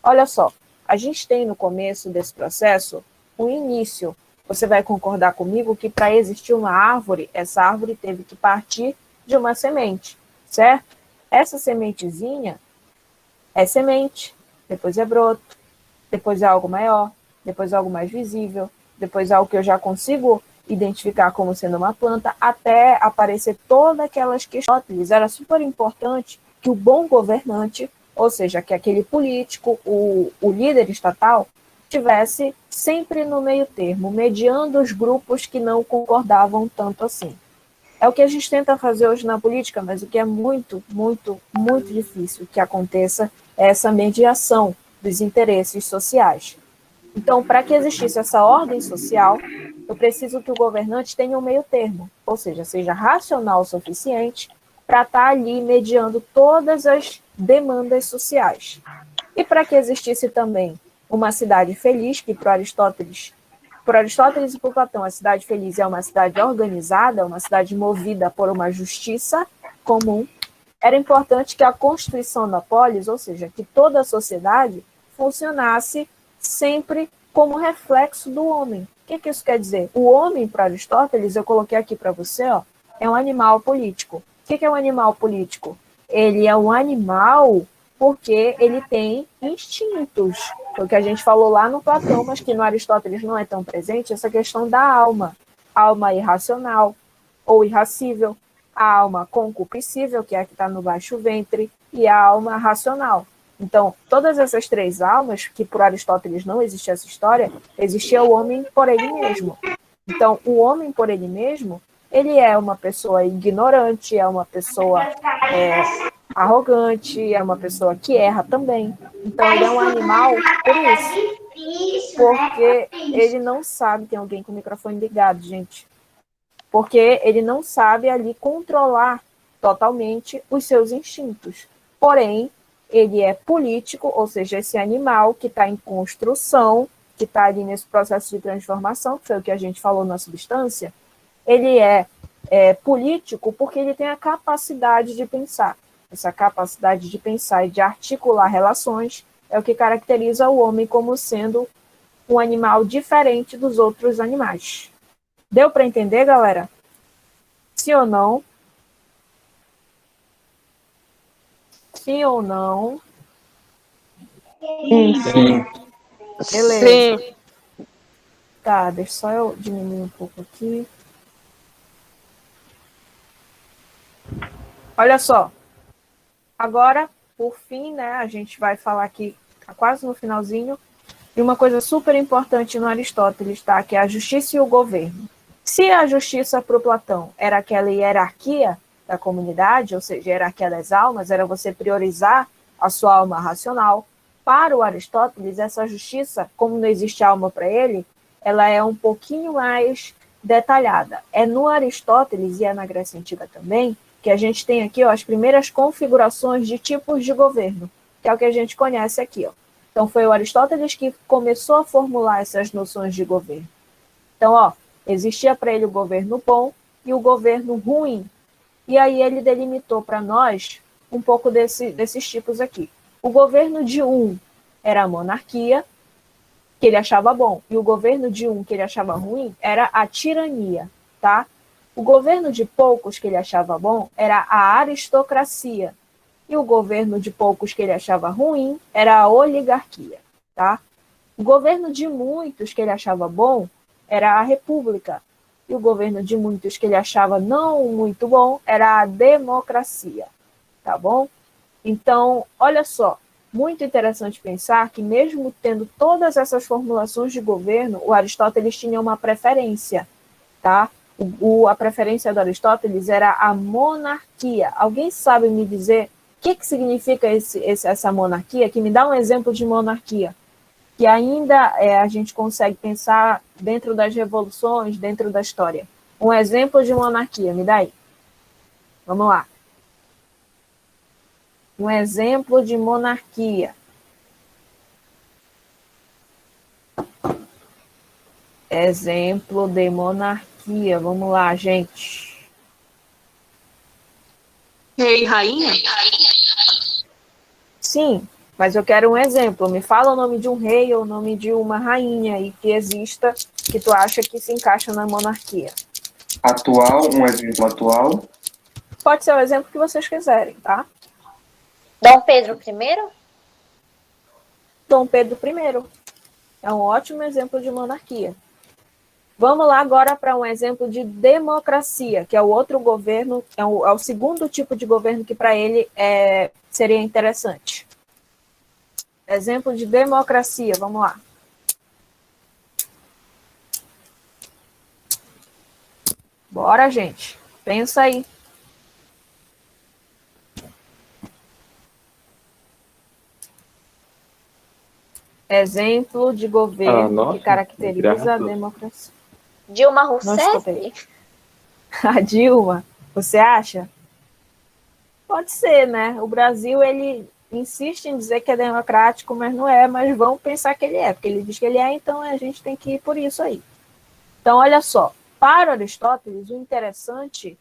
Olha só, a gente tem no começo desse processo o início. Você vai concordar comigo que para existir uma árvore, essa árvore teve que partir de uma semente, certo? Essa sementezinha é semente, depois é broto, depois é algo maior, depois é algo mais visível, depois é algo que eu já consigo identificar como sendo uma planta, até aparecer todas aquelas questões. Era super importante que o bom governante, ou seja, que aquele político, o líder estatal, estivesse sempre no meio termo, mediando os grupos que não concordavam tanto assim. É o que a gente tenta fazer hoje na política, mas o que é muito, muito, muito difícil que aconteça é essa mediação dos interesses sociais. Então, para que existisse essa ordem social, eu preciso que o governante tenha um meio termo, ou seja racional o suficiente para estar ali mediando todas as demandas sociais. E para que existisse também uma cidade feliz, que para Aristóteles e por Platão, a cidade feliz é uma cidade organizada, uma cidade movida por uma justiça comum, era importante que a constituição da polis, ou seja, que toda a sociedade funcionasse sempre como reflexo do homem. O que isso quer dizer? O homem, para Aristóteles, eu coloquei aqui para você, ó, é um animal político. O que é um animal político? Ele é um animal porque ele tem instintos. Foi o que a gente falou lá no Platão, mas que no Aristóteles não é tão presente, essa questão da alma. Alma irracional ou irracível, a alma concupiscível, que é a que está no baixo ventre, e a alma racional. Então, todas essas três almas, que por Aristóteles não existia essa história, existia o homem por ele mesmo. Então, o homem por ele mesmo, ele é uma pessoa ignorante, é uma pessoa arrogante, é uma pessoa que erra também. Então, ele é um animal por isso. Porque ele não sabe, tem alguém com o microfone ligado, gente. Porque ele não sabe ali controlar totalmente os seus instintos. Porém, ele é político, ou seja, esse animal que está em construção, que está ali nesse processo de transformação, que foi o que a gente falou na substância, ele é político porque ele tem a capacidade de pensar. Essa capacidade de pensar e de articular relações é o que caracteriza o homem como sendo um animal diferente dos outros animais. Deu para entender, galera? Sim ou não? Sim ou não? Sim. Beleza. Sim. Tá, deixa só eu diminuir um pouco aqui. Olha só. Agora, por fim, né, a gente vai falar aqui, tá quase no finalzinho, de uma coisa super importante no Aristóteles, tá? Que é a justiça e o governo. Se a justiça para o Platão era aquela hierarquia da comunidade, ou seja, hierarquia das almas, era você priorizar a sua alma racional, para o Aristóteles, essa justiça, como não existe alma para ele, ela é um pouquinho mais detalhada. É no Aristóteles, e é na Grécia Antiga também, que a gente tem aqui ó, as primeiras configurações de tipos de governo, que é o que a gente conhece aqui. Ó. Então, foi o Aristóteles que começou a formular essas noções de governo. Então, ó, existia para ele o governo bom e o governo ruim. E aí ele delimitou para nós um pouco desses tipos aqui. O governo de um era a monarquia, que ele achava bom, e o governo de um que ele achava ruim era a tirania, tá? O governo de poucos que ele achava bom era a aristocracia, e o governo de poucos que ele achava ruim era a oligarquia, tá? O governo de muitos que ele achava bom era a república, e o governo de muitos que ele achava não muito bom era a democracia, tá bom? Então, olha só, muito interessante pensar que mesmo tendo todas essas formulações de governo, o Aristóteles tinha uma preferência, tá? A preferência do Aristóteles era a monarquia. Alguém sabe me dizer o que significa essa monarquia? Que me dá um exemplo de monarquia, que ainda a gente consegue pensar dentro das revoluções, dentro da história. Um exemplo de monarquia, me dá aí. Vamos lá. Um exemplo de monarquia. Exemplo de monarquia. Vamos lá, gente. Rei e rainha? Sim, mas eu quero um exemplo. Me fala o nome de um rei ou o nome de uma rainha aí que exista, que tu acha que se encaixa na monarquia. Atual, um exemplo atual. Pode ser o exemplo que vocês quiserem, tá? Dom Pedro I? Dom Pedro I. É um ótimo exemplo de monarquia. Vamos lá agora para um exemplo de democracia, que é o outro governo, é o segundo tipo de governo que para ele seria interessante. Exemplo de democracia, vamos lá. Bora, gente. Pensa aí. Exemplo de governo que caracteriza a democracia. Dilma Não escutei. Rousseff? A Dilma, você acha? Pode ser, né? O Brasil, ele insiste em dizer que é democrático, mas não é, mas vão pensar que ele é, porque ele diz que ele é, então a gente tem que ir por isso aí. Então, olha só, para Aristóteles, o interessante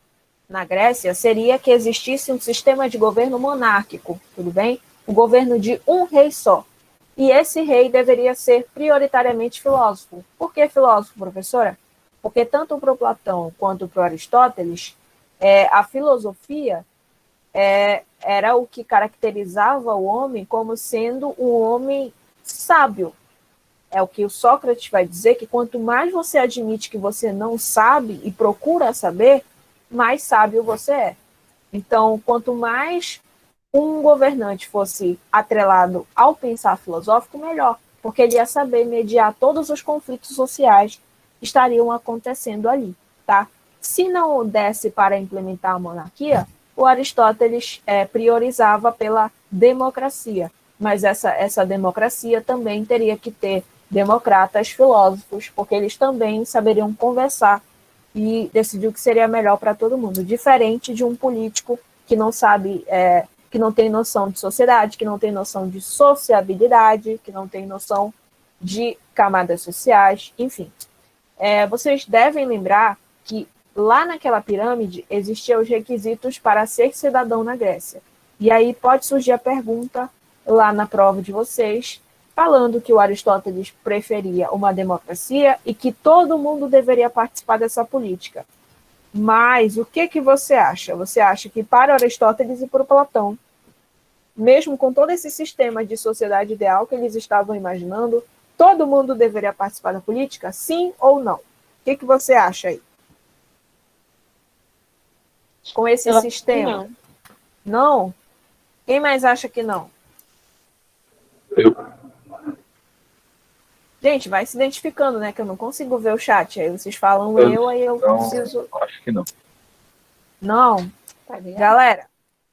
na Grécia seria que existisse um sistema de governo monárquico, tudo bem? O governo de um rei só. E esse rei deveria ser prioritariamente filósofo. Por que filósofo, professora? Porque tanto para o Platão quanto para o Aristóteles, a filosofia era o que caracterizava o homem como sendo um homem sábio. É o que o Sócrates vai dizer, que quanto mais você admite que você não sabe e procura saber, mais sábio você é. Então, quanto mais um governante fosse atrelado ao pensar filosófico, melhor, porque ele ia saber mediar todos os conflitos sociais que estariam acontecendo ali, tá? Se não desse para implementar a monarquia, o Aristóteles priorizava pela democracia, mas essa democracia também teria que ter democratas filósofos, porque eles também saberiam conversar e decidir o que seria melhor para todo mundo, diferente de um político que não sabe, que não tem noção de sociedade, que não tem noção de sociabilidade, que não tem noção de camadas sociais, enfim. Vocês devem lembrar que lá naquela pirâmide existiam os requisitos para ser cidadão na Grécia. E aí pode surgir a pergunta lá na prova de vocês, falando que o Aristóteles preferia uma democracia e que todo mundo deveria participar dessa política. Mas o que você acha? Você acha que para Aristóteles e para o Platão, mesmo com todo esse sistema de sociedade ideal que eles estavam imaginando, Todo mundo deveria participar da política? Sim ou não? O que você acha aí? Com esse Eu acho que sistema? não. Não? Quem mais acha que não? Eu. Gente, vai se identificando, né? Que eu não consigo ver o chat. Aí vocês falam aí eu Não, preciso... acho que não. Não. Tá ligado? Galera,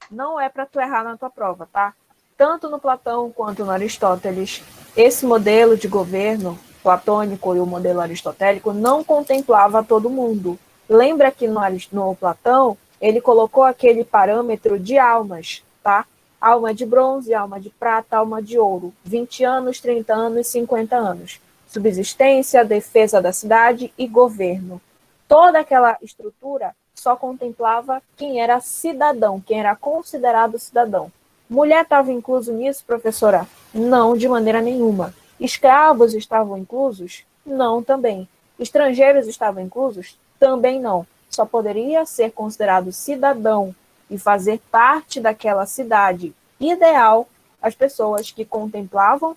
não é para tu errar na tua prova, tá? Tanto no Platão quanto no Aristóteles, esse modelo de governo platônico e o modelo aristotélico não contemplava todo mundo. Lembra que no Platão ele colocou aquele parâmetro de almas, tá? Alma de bronze, alma de prata, alma de ouro. 20 anos, 30 anos, 50 anos. Subsistência, defesa da cidade e governo. Toda aquela estrutura só contemplava quem era cidadão, quem era considerado cidadão. Mulher estava incluso nisso, professora? Não, de maneira nenhuma. Escravos estavam inclusos? Não, também. Estrangeiros estavam inclusos? Também não. Só poderia ser considerado cidadão e fazer parte daquela cidade ideal as pessoas que contemplavam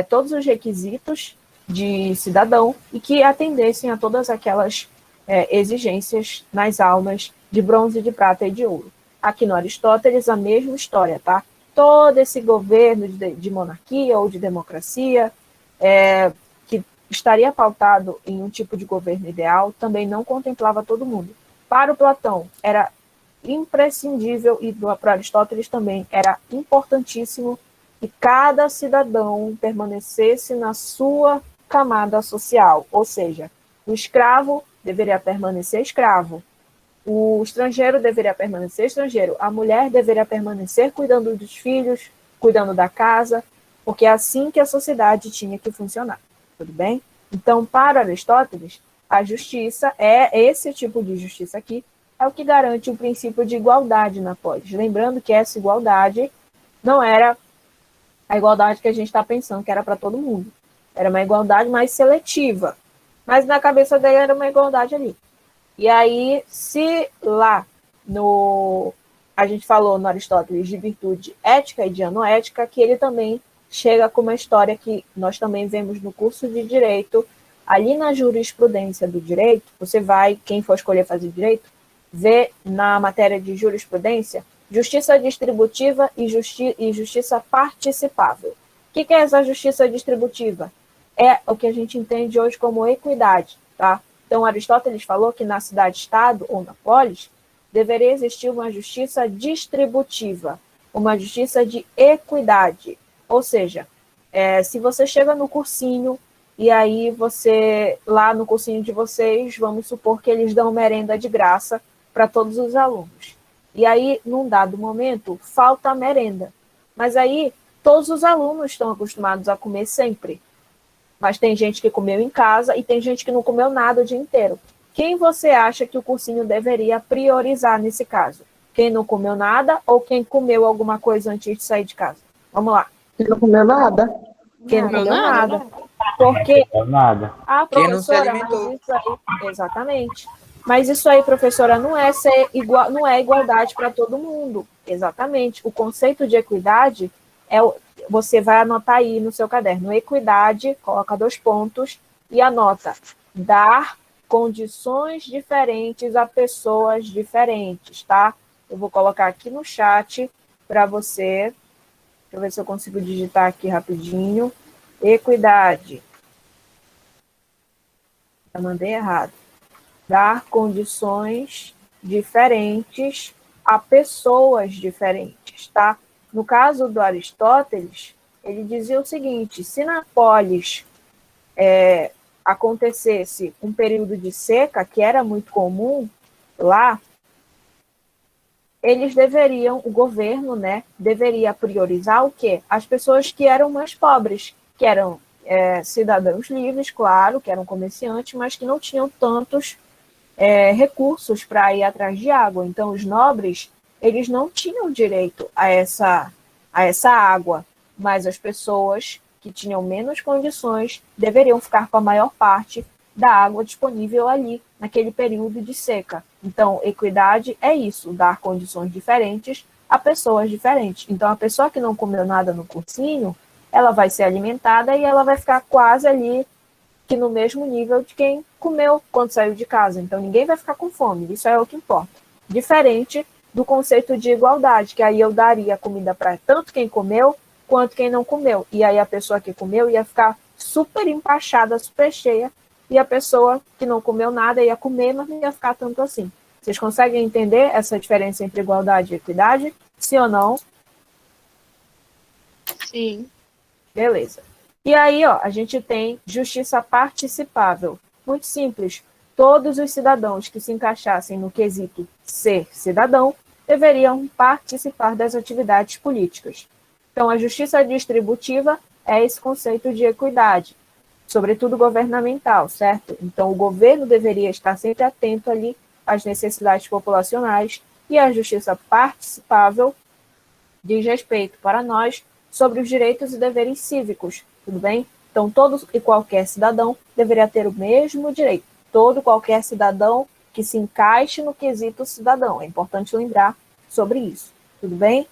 todos os requisitos de cidadão e que atendessem a todas aquelas exigências nas almas de bronze, de prata e de ouro. Aqui no Aristóteles, a mesma história, tá? Todo esse governo de monarquia ou de democracia, que estaria pautado em um tipo de governo ideal, também não contemplava todo mundo. Para o Platão, era imprescindível, e para Aristóteles também, era importantíssimo que cada cidadão permanecesse na sua camada social, ou seja, o escravo deveria permanecer escravo, o estrangeiro deveria permanecer estrangeiro, a mulher deveria permanecer cuidando dos filhos, cuidando da casa, porque é assim que a sociedade tinha que funcionar, tudo bem? Então, para Aristóteles, a justiça esse tipo de justiça aqui, é o que garante o princípio de igualdade na polis. Lembrando que essa igualdade não era a igualdade que a gente está pensando, que era para todo mundo. Era uma igualdade mais seletiva. Mas na cabeça dele era uma igualdade ali. E aí, se lá a gente falou no Aristóteles de virtude ética e de anoética, que ele também chega com uma história que nós também vemos no curso de Direito, ali na jurisprudência do direito, você vai, quem for escolher fazer direito, vê na matéria de jurisprudência, justiça distributiva e justiça participável. O que é essa justiça distributiva? É o que a gente entende hoje como equidade, tá? Então, Aristóteles falou que na cidade-estado ou na polis deveria existir uma justiça distributiva, uma justiça de equidade. Ou seja, se você chega no cursinho e aí você, lá no cursinho de vocês, vamos supor que eles dão merenda de graça para todos os alunos. E aí, num dado momento, falta a merenda. Mas aí, todos os alunos estão acostumados a comer sempre. Mas tem gente que comeu em casa e tem gente que não comeu nada o dia inteiro. Quem você acha que o cursinho deveria priorizar nesse caso? Quem não comeu nada ou quem comeu alguma coisa antes de sair de casa? Vamos lá. Quem não comeu nada? Quem não Comeu comeu nada? nada. Porque Nada. Quem não se professora, mas alimentou. isso aí, exatamente. Mas isso aí, professora, não é ser igual, não é igualdade para todo mundo. Exatamente. O conceito de equidade você vai anotar aí no seu caderno. Equidade, coloca 2 pontos e anota. Dar condições diferentes a pessoas diferentes, tá? Eu vou colocar aqui no chat para você. Deixa eu ver se eu consigo digitar aqui rapidinho. Equidade. Eu mandei errado. Dar condições diferentes a pessoas diferentes, tá? No caso do Aristóteles, ele dizia o seguinte: se na polis acontecesse um período de seca, que era muito comum lá, o governo, né, deveria priorizar o quê? As pessoas que eram mais pobres, que eram cidadãos livres, claro, que eram comerciantes, mas que não tinham tantos recursos para ir atrás de água. Então, os nobres, eles não tinham direito a essa água, mas as pessoas que tinham menos condições deveriam ficar com a maior parte da água disponível ali, naquele período de seca. Então, equidade é isso, dar condições diferentes a pessoas diferentes. Então, a pessoa que não comeu nada no cursinho, ela vai ser alimentada e ela vai ficar quase ali que no mesmo nível de quem comeu quando saiu de casa. Então, ninguém vai ficar com fome, isso é o que importa. Diferente do conceito de igualdade, que aí eu daria comida para tanto quem comeu quanto quem não comeu. E aí a pessoa que comeu ia ficar super empachada, super cheia, e a pessoa que não comeu nada ia comer, mas não ia ficar tanto assim. Vocês conseguem entender essa diferença entre igualdade e equidade? Sim ou não? Sim. Beleza. E aí, ó, a gente tem justiça participável. Muito simples. Todos os cidadãos que se encaixassem no quesito ser cidadão deveriam participar das atividades políticas. Então, a justiça distributiva é esse conceito de equidade, sobretudo governamental, certo? Então, o governo deveria estar sempre atento ali às necessidades populacionais e a justiça participável diz respeito para nós sobre os direitos e deveres cívicos, tudo bem? Então, todo e qualquer cidadão deveria ter o mesmo direito. Todo e qualquer cidadão que se encaixe no quesito cidadão. É importante lembrar sobre isso, tudo bem?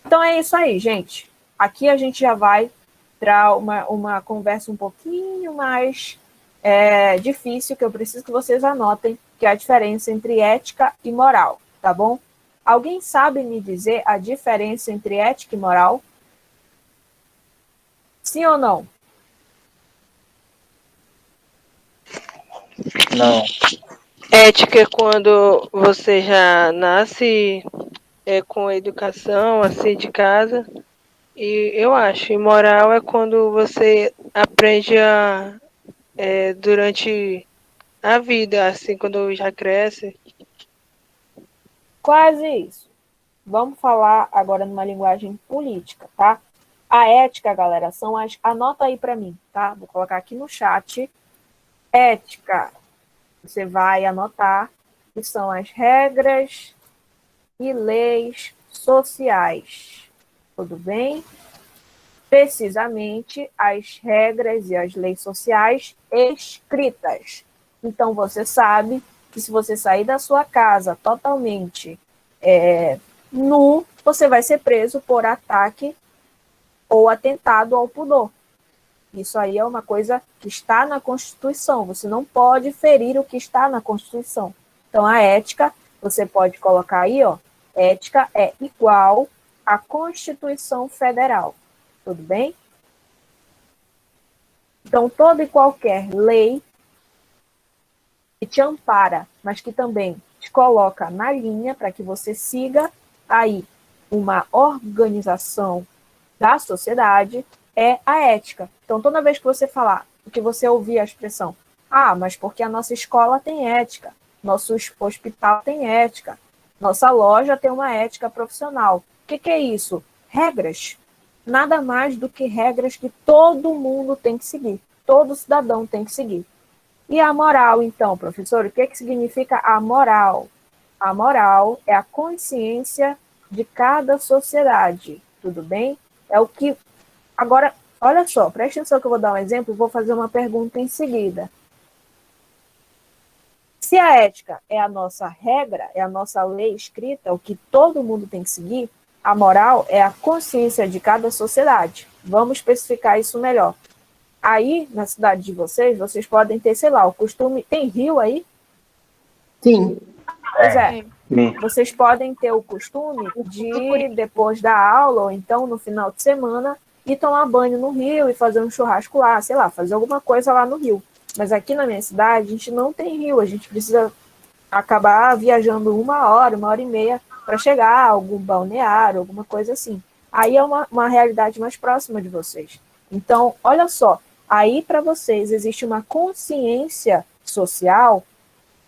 Então, é isso aí, gente. Aqui a gente já vai para uma conversa um pouquinho mais difícil, que eu preciso que vocês anotem, que é a diferença entre ética e moral, tá bom? Alguém sabe me dizer a diferença entre ética e moral? Sim ou não? Não. Ética é quando você já nasce com educação, assim, de casa. E eu acho, e moral é quando você aprende durante a vida, assim, quando já cresce. Quase isso. Vamos falar agora numa linguagem política, tá? A ética, galera, são as... Anota aí para mim, tá? Vou colocar aqui no chat. Ética. Você vai anotar que são as regras e leis sociais. Tudo bem? Precisamente as regras e as leis sociais escritas. Então, você sabe que se você sair da sua casa totalmente nu, você vai ser preso por ataque ou atentado ao pudor. Isso aí é uma coisa que está na Constituição. Você não pode ferir o que está na Constituição. Então, a ética, você pode colocar aí, ó, ética é igual à Constituição Federal. Tudo bem? Então, toda e qualquer lei que te ampara, mas que também te coloca na linha para que você siga aí uma organização da sociedade, é a ética. Então, toda vez que você falar, que você ouvir a expressão, mas porque a nossa escola tem ética, nosso hospital tem ética, nossa loja tem uma ética profissional. O que é isso? Regras. Nada mais do que regras que todo mundo tem que seguir, todo cidadão tem que seguir. E a moral, então, professor, o que significa a moral? A moral é a consciência de cada sociedade, tudo bem? É o que... Agora, olha só, preste atenção que eu vou dar um exemplo e vou fazer uma pergunta em seguida. Se a ética é a nossa regra, é a nossa lei escrita, o que todo mundo tem que seguir, a moral é a consciência de cada sociedade. Vamos especificar isso melhor. Aí, na cidade de vocês podem ter, sei lá, o costume... Tem rio aí? Sim. Pois é. Sim. Vocês podem ter o costume de, depois da aula, ou então no final de semana, ir tomar banho no rio e fazer um churrasco lá, sei lá, fazer alguma coisa lá no rio. Mas aqui na minha cidade, a gente não tem rio, a gente precisa acabar viajando 1 hora, 1 hora e meia para chegar a algum balneário, alguma coisa assim. Aí é uma realidade mais próxima de vocês. Então, olha só, aí para vocês existe uma consciência social,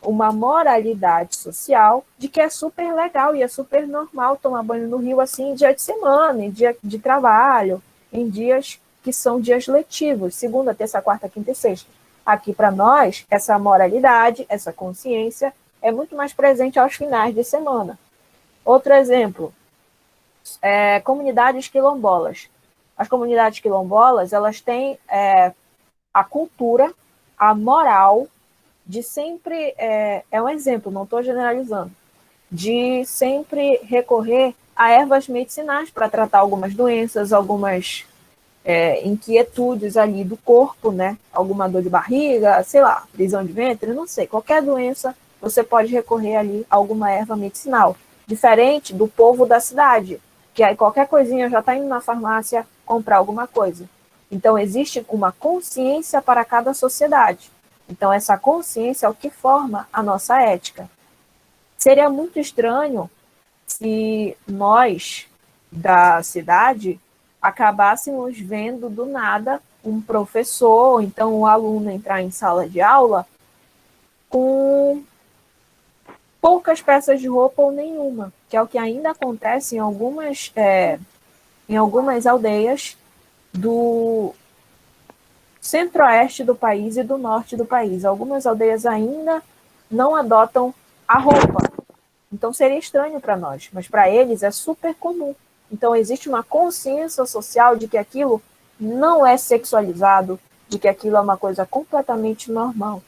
uma moralidade social de que é super legal e é super normal tomar banho no rio assim em dia de semana, em dia de trabalho, em dias que são dias letivos, segunda, terça, quarta, quinta e sexta. Aqui para nós, essa moralidade, essa consciência é muito mais presente aos finais de semana. Outro exemplo, comunidades quilombolas. As comunidades quilombolas, elas têm a cultura, a moral de sempre, é um exemplo, não estou generalizando, de sempre recorrer a ervas medicinais para tratar algumas doenças, algumas inquietudes ali do corpo, né? Alguma dor de barriga, sei lá, prisão de ventre, não sei, qualquer doença, você pode recorrer ali a alguma erva medicinal. Diferente do povo da cidade, que aí qualquer coisinha já está indo na farmácia comprar alguma coisa. Então, existe uma consciência para cada sociedade. Então, essa consciência é o que forma a nossa ética. Seria muito estranho se nós, da cidade, acabássemos vendo do nada um professor, ou então um aluno entrar em sala de aula com poucas peças de roupa ou nenhuma, que é o que ainda acontece em algumas aldeias do centro-oeste do país e do norte do país. Algumas aldeias ainda não adotam a roupa. Então seria estranho para nós, mas para eles é super comum. Então existe uma consciência social de que aquilo não é sexualizado, de que aquilo é uma coisa completamente normal.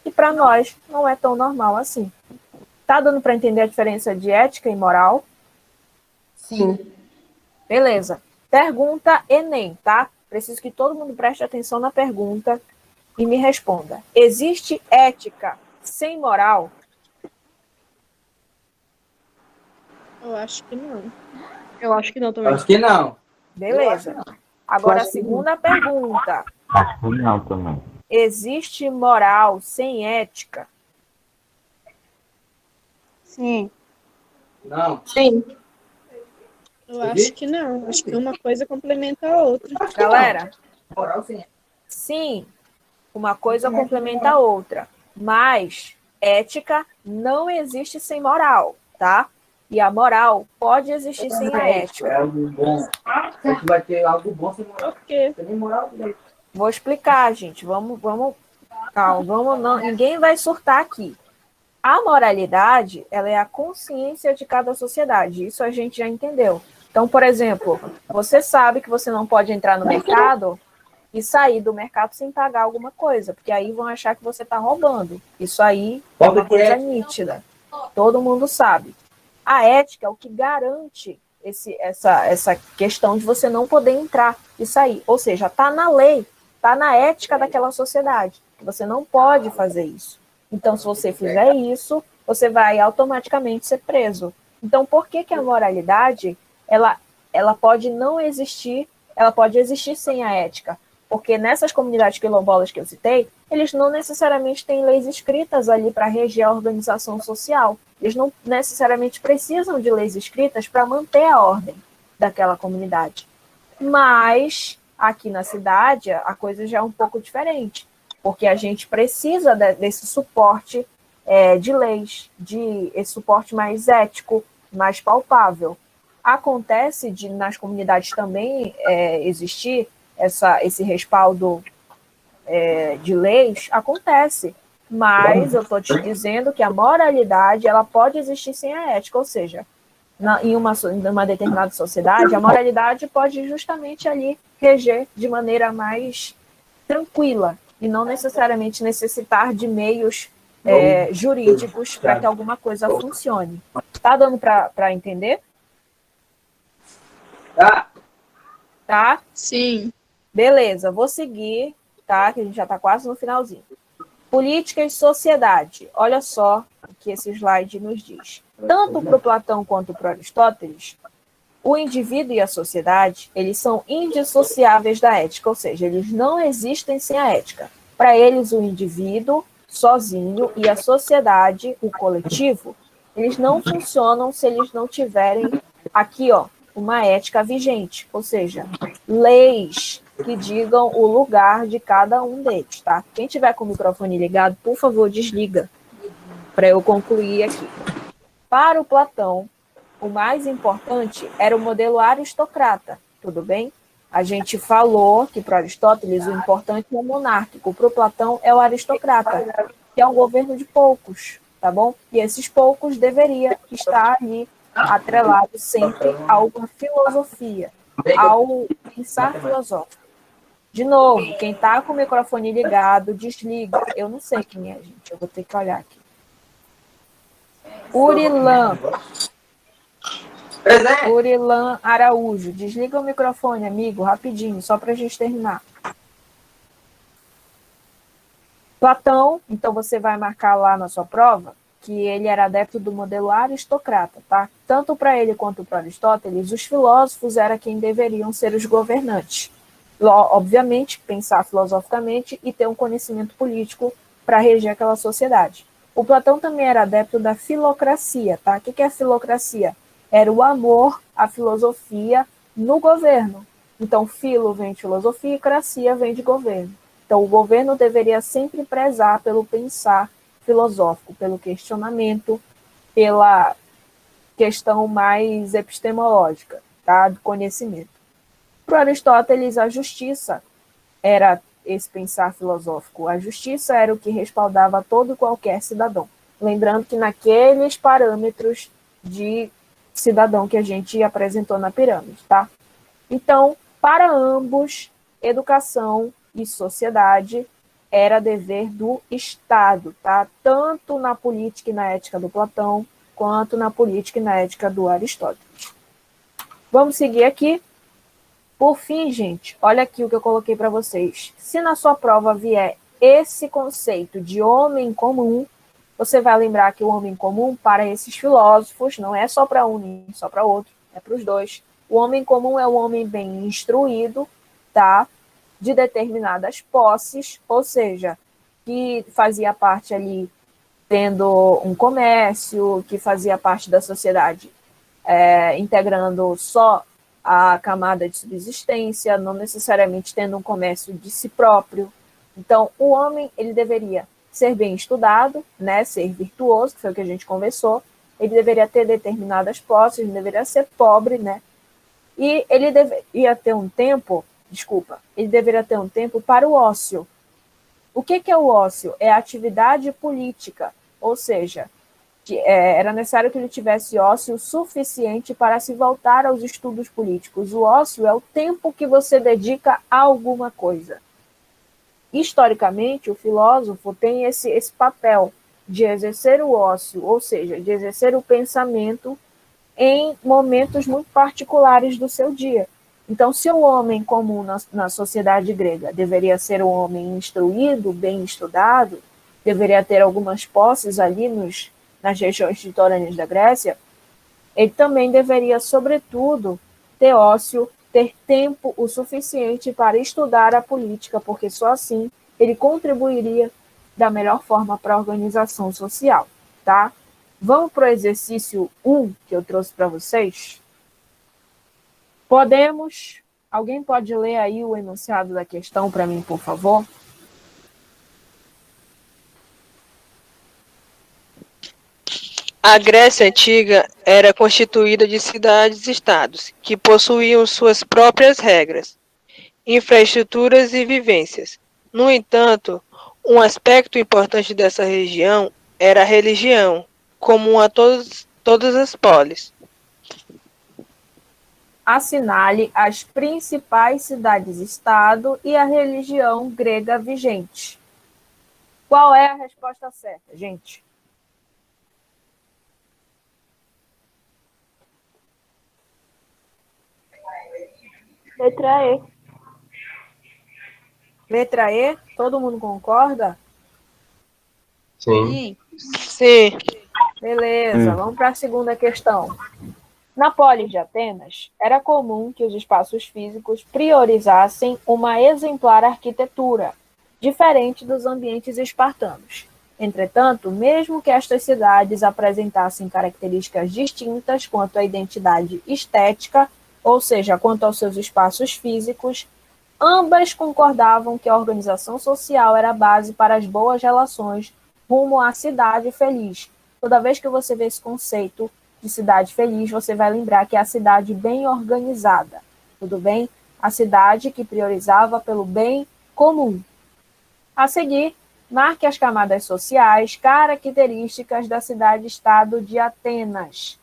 E para nós não é tão normal assim. Tá dando para entender a diferença de ética e moral? Sim. Beleza. Pergunta Enem, tá? Preciso que todo mundo preste atenção na pergunta e me responda. Existe ética sem moral? Eu acho que não. Eu acho que não também. Acho que não. Beleza. Agora a segunda pergunta. Acho que não também. Existe moral sem ética? Sim. Não. Sim. Eu acho que não. Acho que uma coisa complementa a outra. Galera, Moral sim. sim, uma coisa complementa a outra, mas ética não existe sem moral, tá? E a moral pode existir sem a É ética. algo bom. A gente vai ter algo bom sem moral. Por quê? Sem moral direito. Vou explicar, gente. Vamos, calma, não, ninguém vai surtar aqui. A moralidade, ela é a consciência de cada sociedade. Isso a gente já entendeu. Então, por exemplo, você sabe que você não pode entrar no mercado e sair do mercado sem pagar alguma coisa, porque aí vão achar que você está roubando. Isso aí é uma coisa nítida. Todo mundo sabe. A ética é o que garante essa questão de você não poder entrar e sair. Ou seja, está na lei, está na ética daquela sociedade, que você não pode fazer isso. Então, se você fizer isso, você vai automaticamente ser preso. Então, por que a moralidade ela pode não existir, ela pode existir sem a ética? Porque nessas comunidades quilombolas que eu citei, eles não necessariamente têm leis escritas ali para reger a organização social. Eles não necessariamente precisam de leis escritas para manter a ordem daquela comunidade. Mas aqui na cidade a coisa já é um pouco diferente, porque a gente precisa desse suporte de leis, esse suporte mais ético, mais palpável. Acontece nas comunidades também existir esse respaldo de leis, acontece, mas eu estou te dizendo que a moralidade ela pode existir sem a ética, ou seja, em uma determinada sociedade, a moralidade pode justamente ali reger de maneira mais tranquila e não necessariamente necessitar de meios jurídicos para que alguma coisa funcione. Tá dando para entender? Tá? Sim. Beleza, vou seguir, tá? Que a gente já está quase no finalzinho. Política e sociedade. Olha só o que esse slide nos diz. Tanto para o Platão quanto para Aristóteles, o indivíduo e a sociedade, eles são indissociáveis da ética, ou seja, eles não existem sem a ética. Para eles, o indivíduo sozinho e a sociedade, o coletivo, eles não funcionam se eles não tiverem aqui, ó, uma ética vigente, ou seja, leis que digam o lugar de cada um deles, tá? Quem tiver com o microfone ligado, por favor, desliga, para eu concluir aqui. Para o Platão, o mais importante era o modelo aristocrata, tudo bem? A gente falou que para Aristóteles o importante é o monárquico, para o Platão é o aristocrata, que é um governo de poucos, tá bom? E esses poucos deveria estar ali atrelado sempre a alguma filosofia, ao pensar filosófico. De novo, quem está com o microfone ligado, desliga. Eu não sei quem é, gente. Eu vou ter que olhar aqui. Urilan. Presente. Urilan Araújo. Desliga o microfone, amigo, rapidinho, só para a gente terminar. Platão, então você vai marcar lá na sua prova que ele era adepto do modelo aristocrata, tá? Tanto para ele quanto para Aristóteles, os filósofos eram quem deveriam ser os governantes. Obviamente, pensar filosoficamente e ter um conhecimento político para reger aquela sociedade. O Platão também era adepto da filocracia, tá? O que é a filocracia? Era o amor à filosofia no governo. Então, filo vem de filosofia e cracia vem de governo. Então, o governo deveria sempre prezar pelo pensar filosófico, pelo questionamento, pela questão mais epistemológica, tá? Do conhecimento. Para Aristóteles, a justiça era esse pensar filosófico. A justiça era o que respaldava todo e qualquer cidadão. Lembrando que naqueles parâmetros de cidadão que a gente apresentou na pirâmide, tá? Então, para ambos, educação e sociedade era dever do Estado, tá? Tanto na política e na ética do Platão, quanto na política e na ética do Aristóteles. Vamos seguir aqui. Por fim, gente, olha aqui o que eu coloquei para vocês. Se na sua prova vier esse conceito de homem comum, você vai lembrar que o homem comum, para esses filósofos, não é só para um nem só para outro, é para os dois. O homem comum é o homem bem instruído, tá? De determinadas posses, ou seja, que fazia parte ali tendo um comércio, que fazia parte da sociedade integrando só a camada de subsistência, não necessariamente tendo um comércio de si próprio. Então, o homem ele deveria ser bem estudado, né, ser virtuoso, que foi o que a gente conversou, ele deveria ter determinadas posses, ele deveria ser pobre, né, e ele deveria ter um tempo, ele deveria ter um tempo para o ócio. O que é o ócio? É a atividade política, ou seja, era necessário que ele tivesse ócio suficiente para se voltar aos estudos políticos. O ócio é o tempo que você dedica a alguma coisa. Historicamente, o filósofo tem esse papel de exercer o ócio, ou seja, de exercer o pensamento em momentos muito particulares do seu dia. Então, se o homem comum na sociedade grega deveria ser um homem instruído, bem estudado, deveria ter algumas posses ali nas regiões litorâneas da Grécia, ele também deveria, sobretudo, ter ócio, ter tempo o suficiente para estudar a política, porque só assim ele contribuiria da melhor forma para a organização social, tá? Vamos para o exercício 1 que eu trouxe para vocês? Alguém pode ler aí o enunciado da questão para mim, por favor? A Grécia Antiga era constituída de cidades-estados, que possuíam suas próprias regras, infraestruturas e vivências. No entanto, um aspecto importante dessa região era a religião, comum a todas as polis. Assinale as principais cidades-estado e a religião grega vigente. Qual é a resposta certa, gente? Letra E. Letra E, todo mundo concorda? Sim. Sim. Beleza, vamos para a segunda questão. Na polis de Atenas, era comum que os espaços físicos priorizassem uma exemplar arquitetura, diferente dos ambientes espartanos. Entretanto, mesmo que estas cidades apresentassem características distintas quanto à identidade estética, ou seja, quanto aos seus espaços físicos, ambas concordavam que a organização social era a base para as boas relações rumo à cidade feliz. Toda vez que você vê esse conceito de cidade feliz, você vai lembrar que é a cidade bem organizada, tudo bem? A cidade que priorizava pelo bem comum. A seguir, marque as camadas sociais características da cidade-estado de Atenas.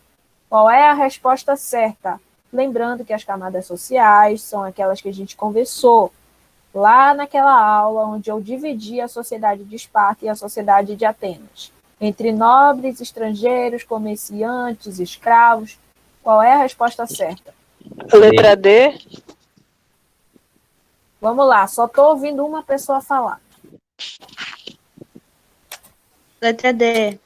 Qual é a resposta certa? Lembrando que as camadas sociais são aquelas que a gente conversou lá naquela aula onde eu dividi a sociedade de Esparta e a sociedade de Atenas, entre nobres, estrangeiros, comerciantes, escravos. Qual é a resposta certa? Letra D. Vamos lá, só estou ouvindo uma pessoa falar. Letra D.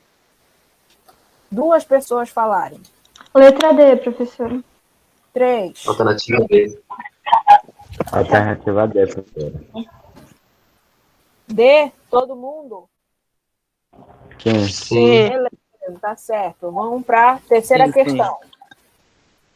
Duas pessoas falarem. Letra D, professora. 3. Alternativa D. Alternativa D, professora. D, todo mundo? Sim. Sim. Beleza, tá certo. Vamos para a terceira questão.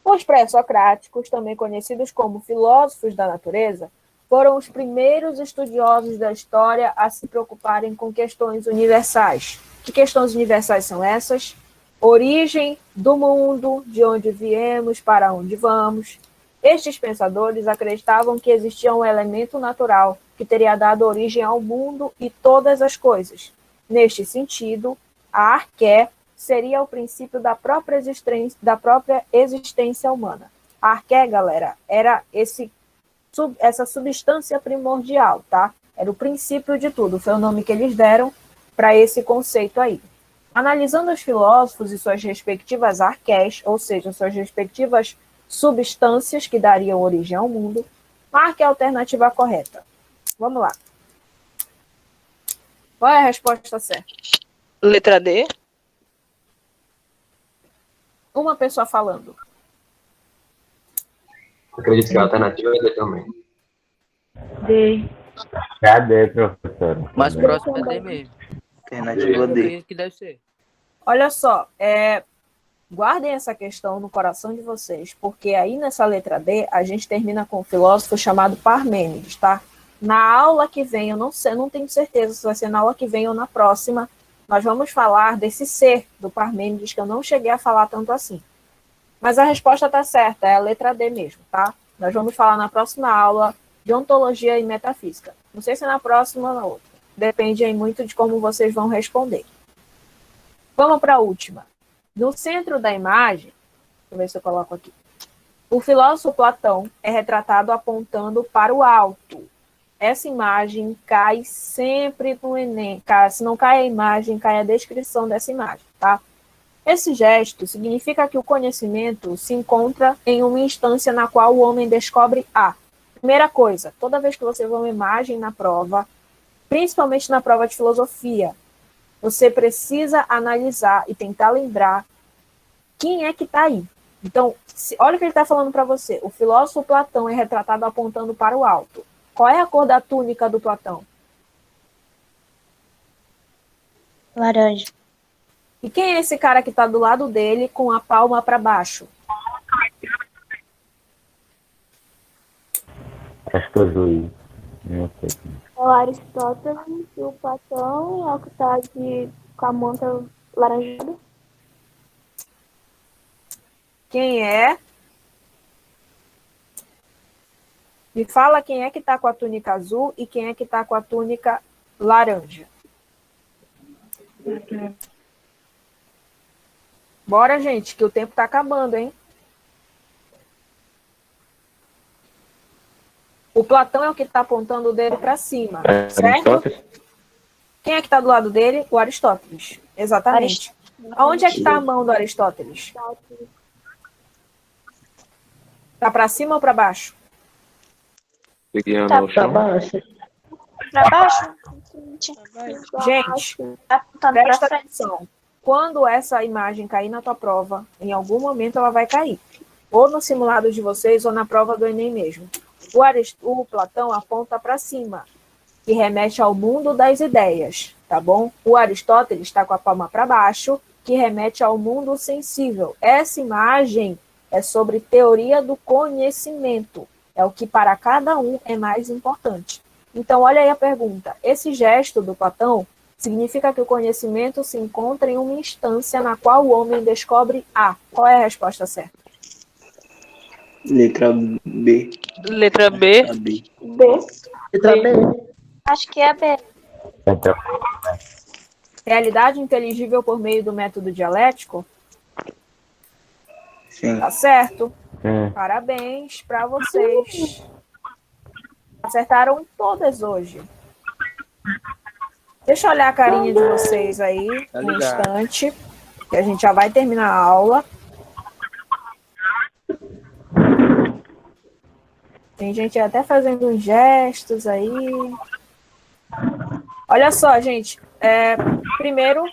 Os pré-socráticos, também conhecidos como filósofos da natureza, foram os primeiros estudiosos da história a se preocuparem com questões universais. Que questões universais são essas? Origem do mundo, de onde viemos, para onde vamos. Estes pensadores acreditavam que existia um elemento natural que teria dado origem ao mundo e todas as coisas. Neste sentido, a arqué seria o princípio da própria existência humana. A arqué, galera, era essa substância primordial, tá? Era o princípio de tudo, foi o nome que eles deram para esse conceito aí. Analisando os filósofos e suas respectivas arqués, ou seja, suas respectivas substâncias que dariam origem ao mundo, marque a alternativa correta. Vamos lá. Qual é a resposta certa? Letra D. Uma pessoa falando. Acredito que a alternativa é D também. D. Cadê, professora? Mais próximo é D mesmo. Alternativa D. Acredito que deve ser. Olha só, guardem essa questão no coração de vocês, porque aí nessa letra D, a gente termina com um filósofo chamado Parmênides, tá? Na aula que vem, eu não sei, não tenho certeza se vai ser na aula que vem ou na próxima, nós vamos falar desse ser do Parmênides, que eu não cheguei a falar tanto assim. Mas a resposta está certa, é a letra D mesmo, tá? Nós vamos falar na próxima aula de ontologia e metafísica. Não sei se é na próxima ou na outra. Depende aí muito de como vocês vão responder. Vamos para a última. No centro da imagem, deixa eu ver se eu coloco aqui. O filósofo Platão é retratado apontando para o alto. Essa imagem cai sempre no Enem. Se não cai a imagem, cai a descrição dessa imagem, tá? Esse gesto significa que o conhecimento se encontra em uma instância na qual o homem descobre a. Primeira coisa, toda vez que você vê uma imagem na prova, principalmente na prova de filosofia, você precisa analisar e tentar lembrar quem é que está aí. Então, olha o que ele está falando para você. O filósofo Platão é retratado apontando para o alto. Qual é a cor da túnica do Platão? Laranja. E quem é esse cara que está do lado dele com a palma para baixo? Acho que eu Luiz. Não sei. O Aristóteles, o Platão é o que tá com a manta laranjada. Quem é? Me fala quem é que está com a túnica azul e quem é que está com a túnica laranja. Bora, gente, que o tempo está acabando, hein? O Platão é o que está apontando o dedo para cima, certo? Quem é que está do lado dele? O Aristóteles. Exatamente. Aonde é que está a mão do Aristóteles? Está para cima ou para baixo? Tá Para baixo. Para baixo? Gente, presta atenção. Quando essa imagem cair na tua prova, em algum momento ela vai cair. Ou no simulado de vocês, ou na prova do Enem mesmo. O Platão aponta para cima, que remete ao mundo das ideias, tá bom? O Aristóteles está com a palma para baixo, que remete ao mundo sensível. Essa imagem é sobre teoria do conhecimento. É o que para cada um é mais importante. Então, olha aí a pergunta. Esse gesto do Platão significa que o conhecimento se encontra em uma instância na qual o homem descobre a. Qual é a resposta certa? Letra B. Letra B. B. Letra B. Acho que é a B. Realidade inteligível por meio do método dialético? Sim. Tá certo. Sim. Parabéns para vocês. Acertaram todas hoje. Deixa eu olhar a carinha de vocês aí, um instante, que a gente já vai terminar a aula. Tem gente até fazendo uns gestos aí. Olha só, gente. Primeiro,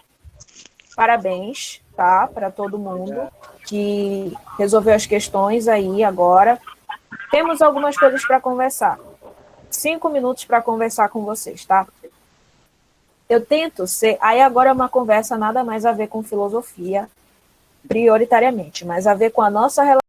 parabéns, tá? Para todo mundo que resolveu as questões aí agora. Temos algumas coisas para conversar. 5 minutos para conversar com vocês, tá? Eu tento ser... Aí agora é uma conversa nada mais a ver com filosofia, prioritariamente, mas a ver com a nossa relação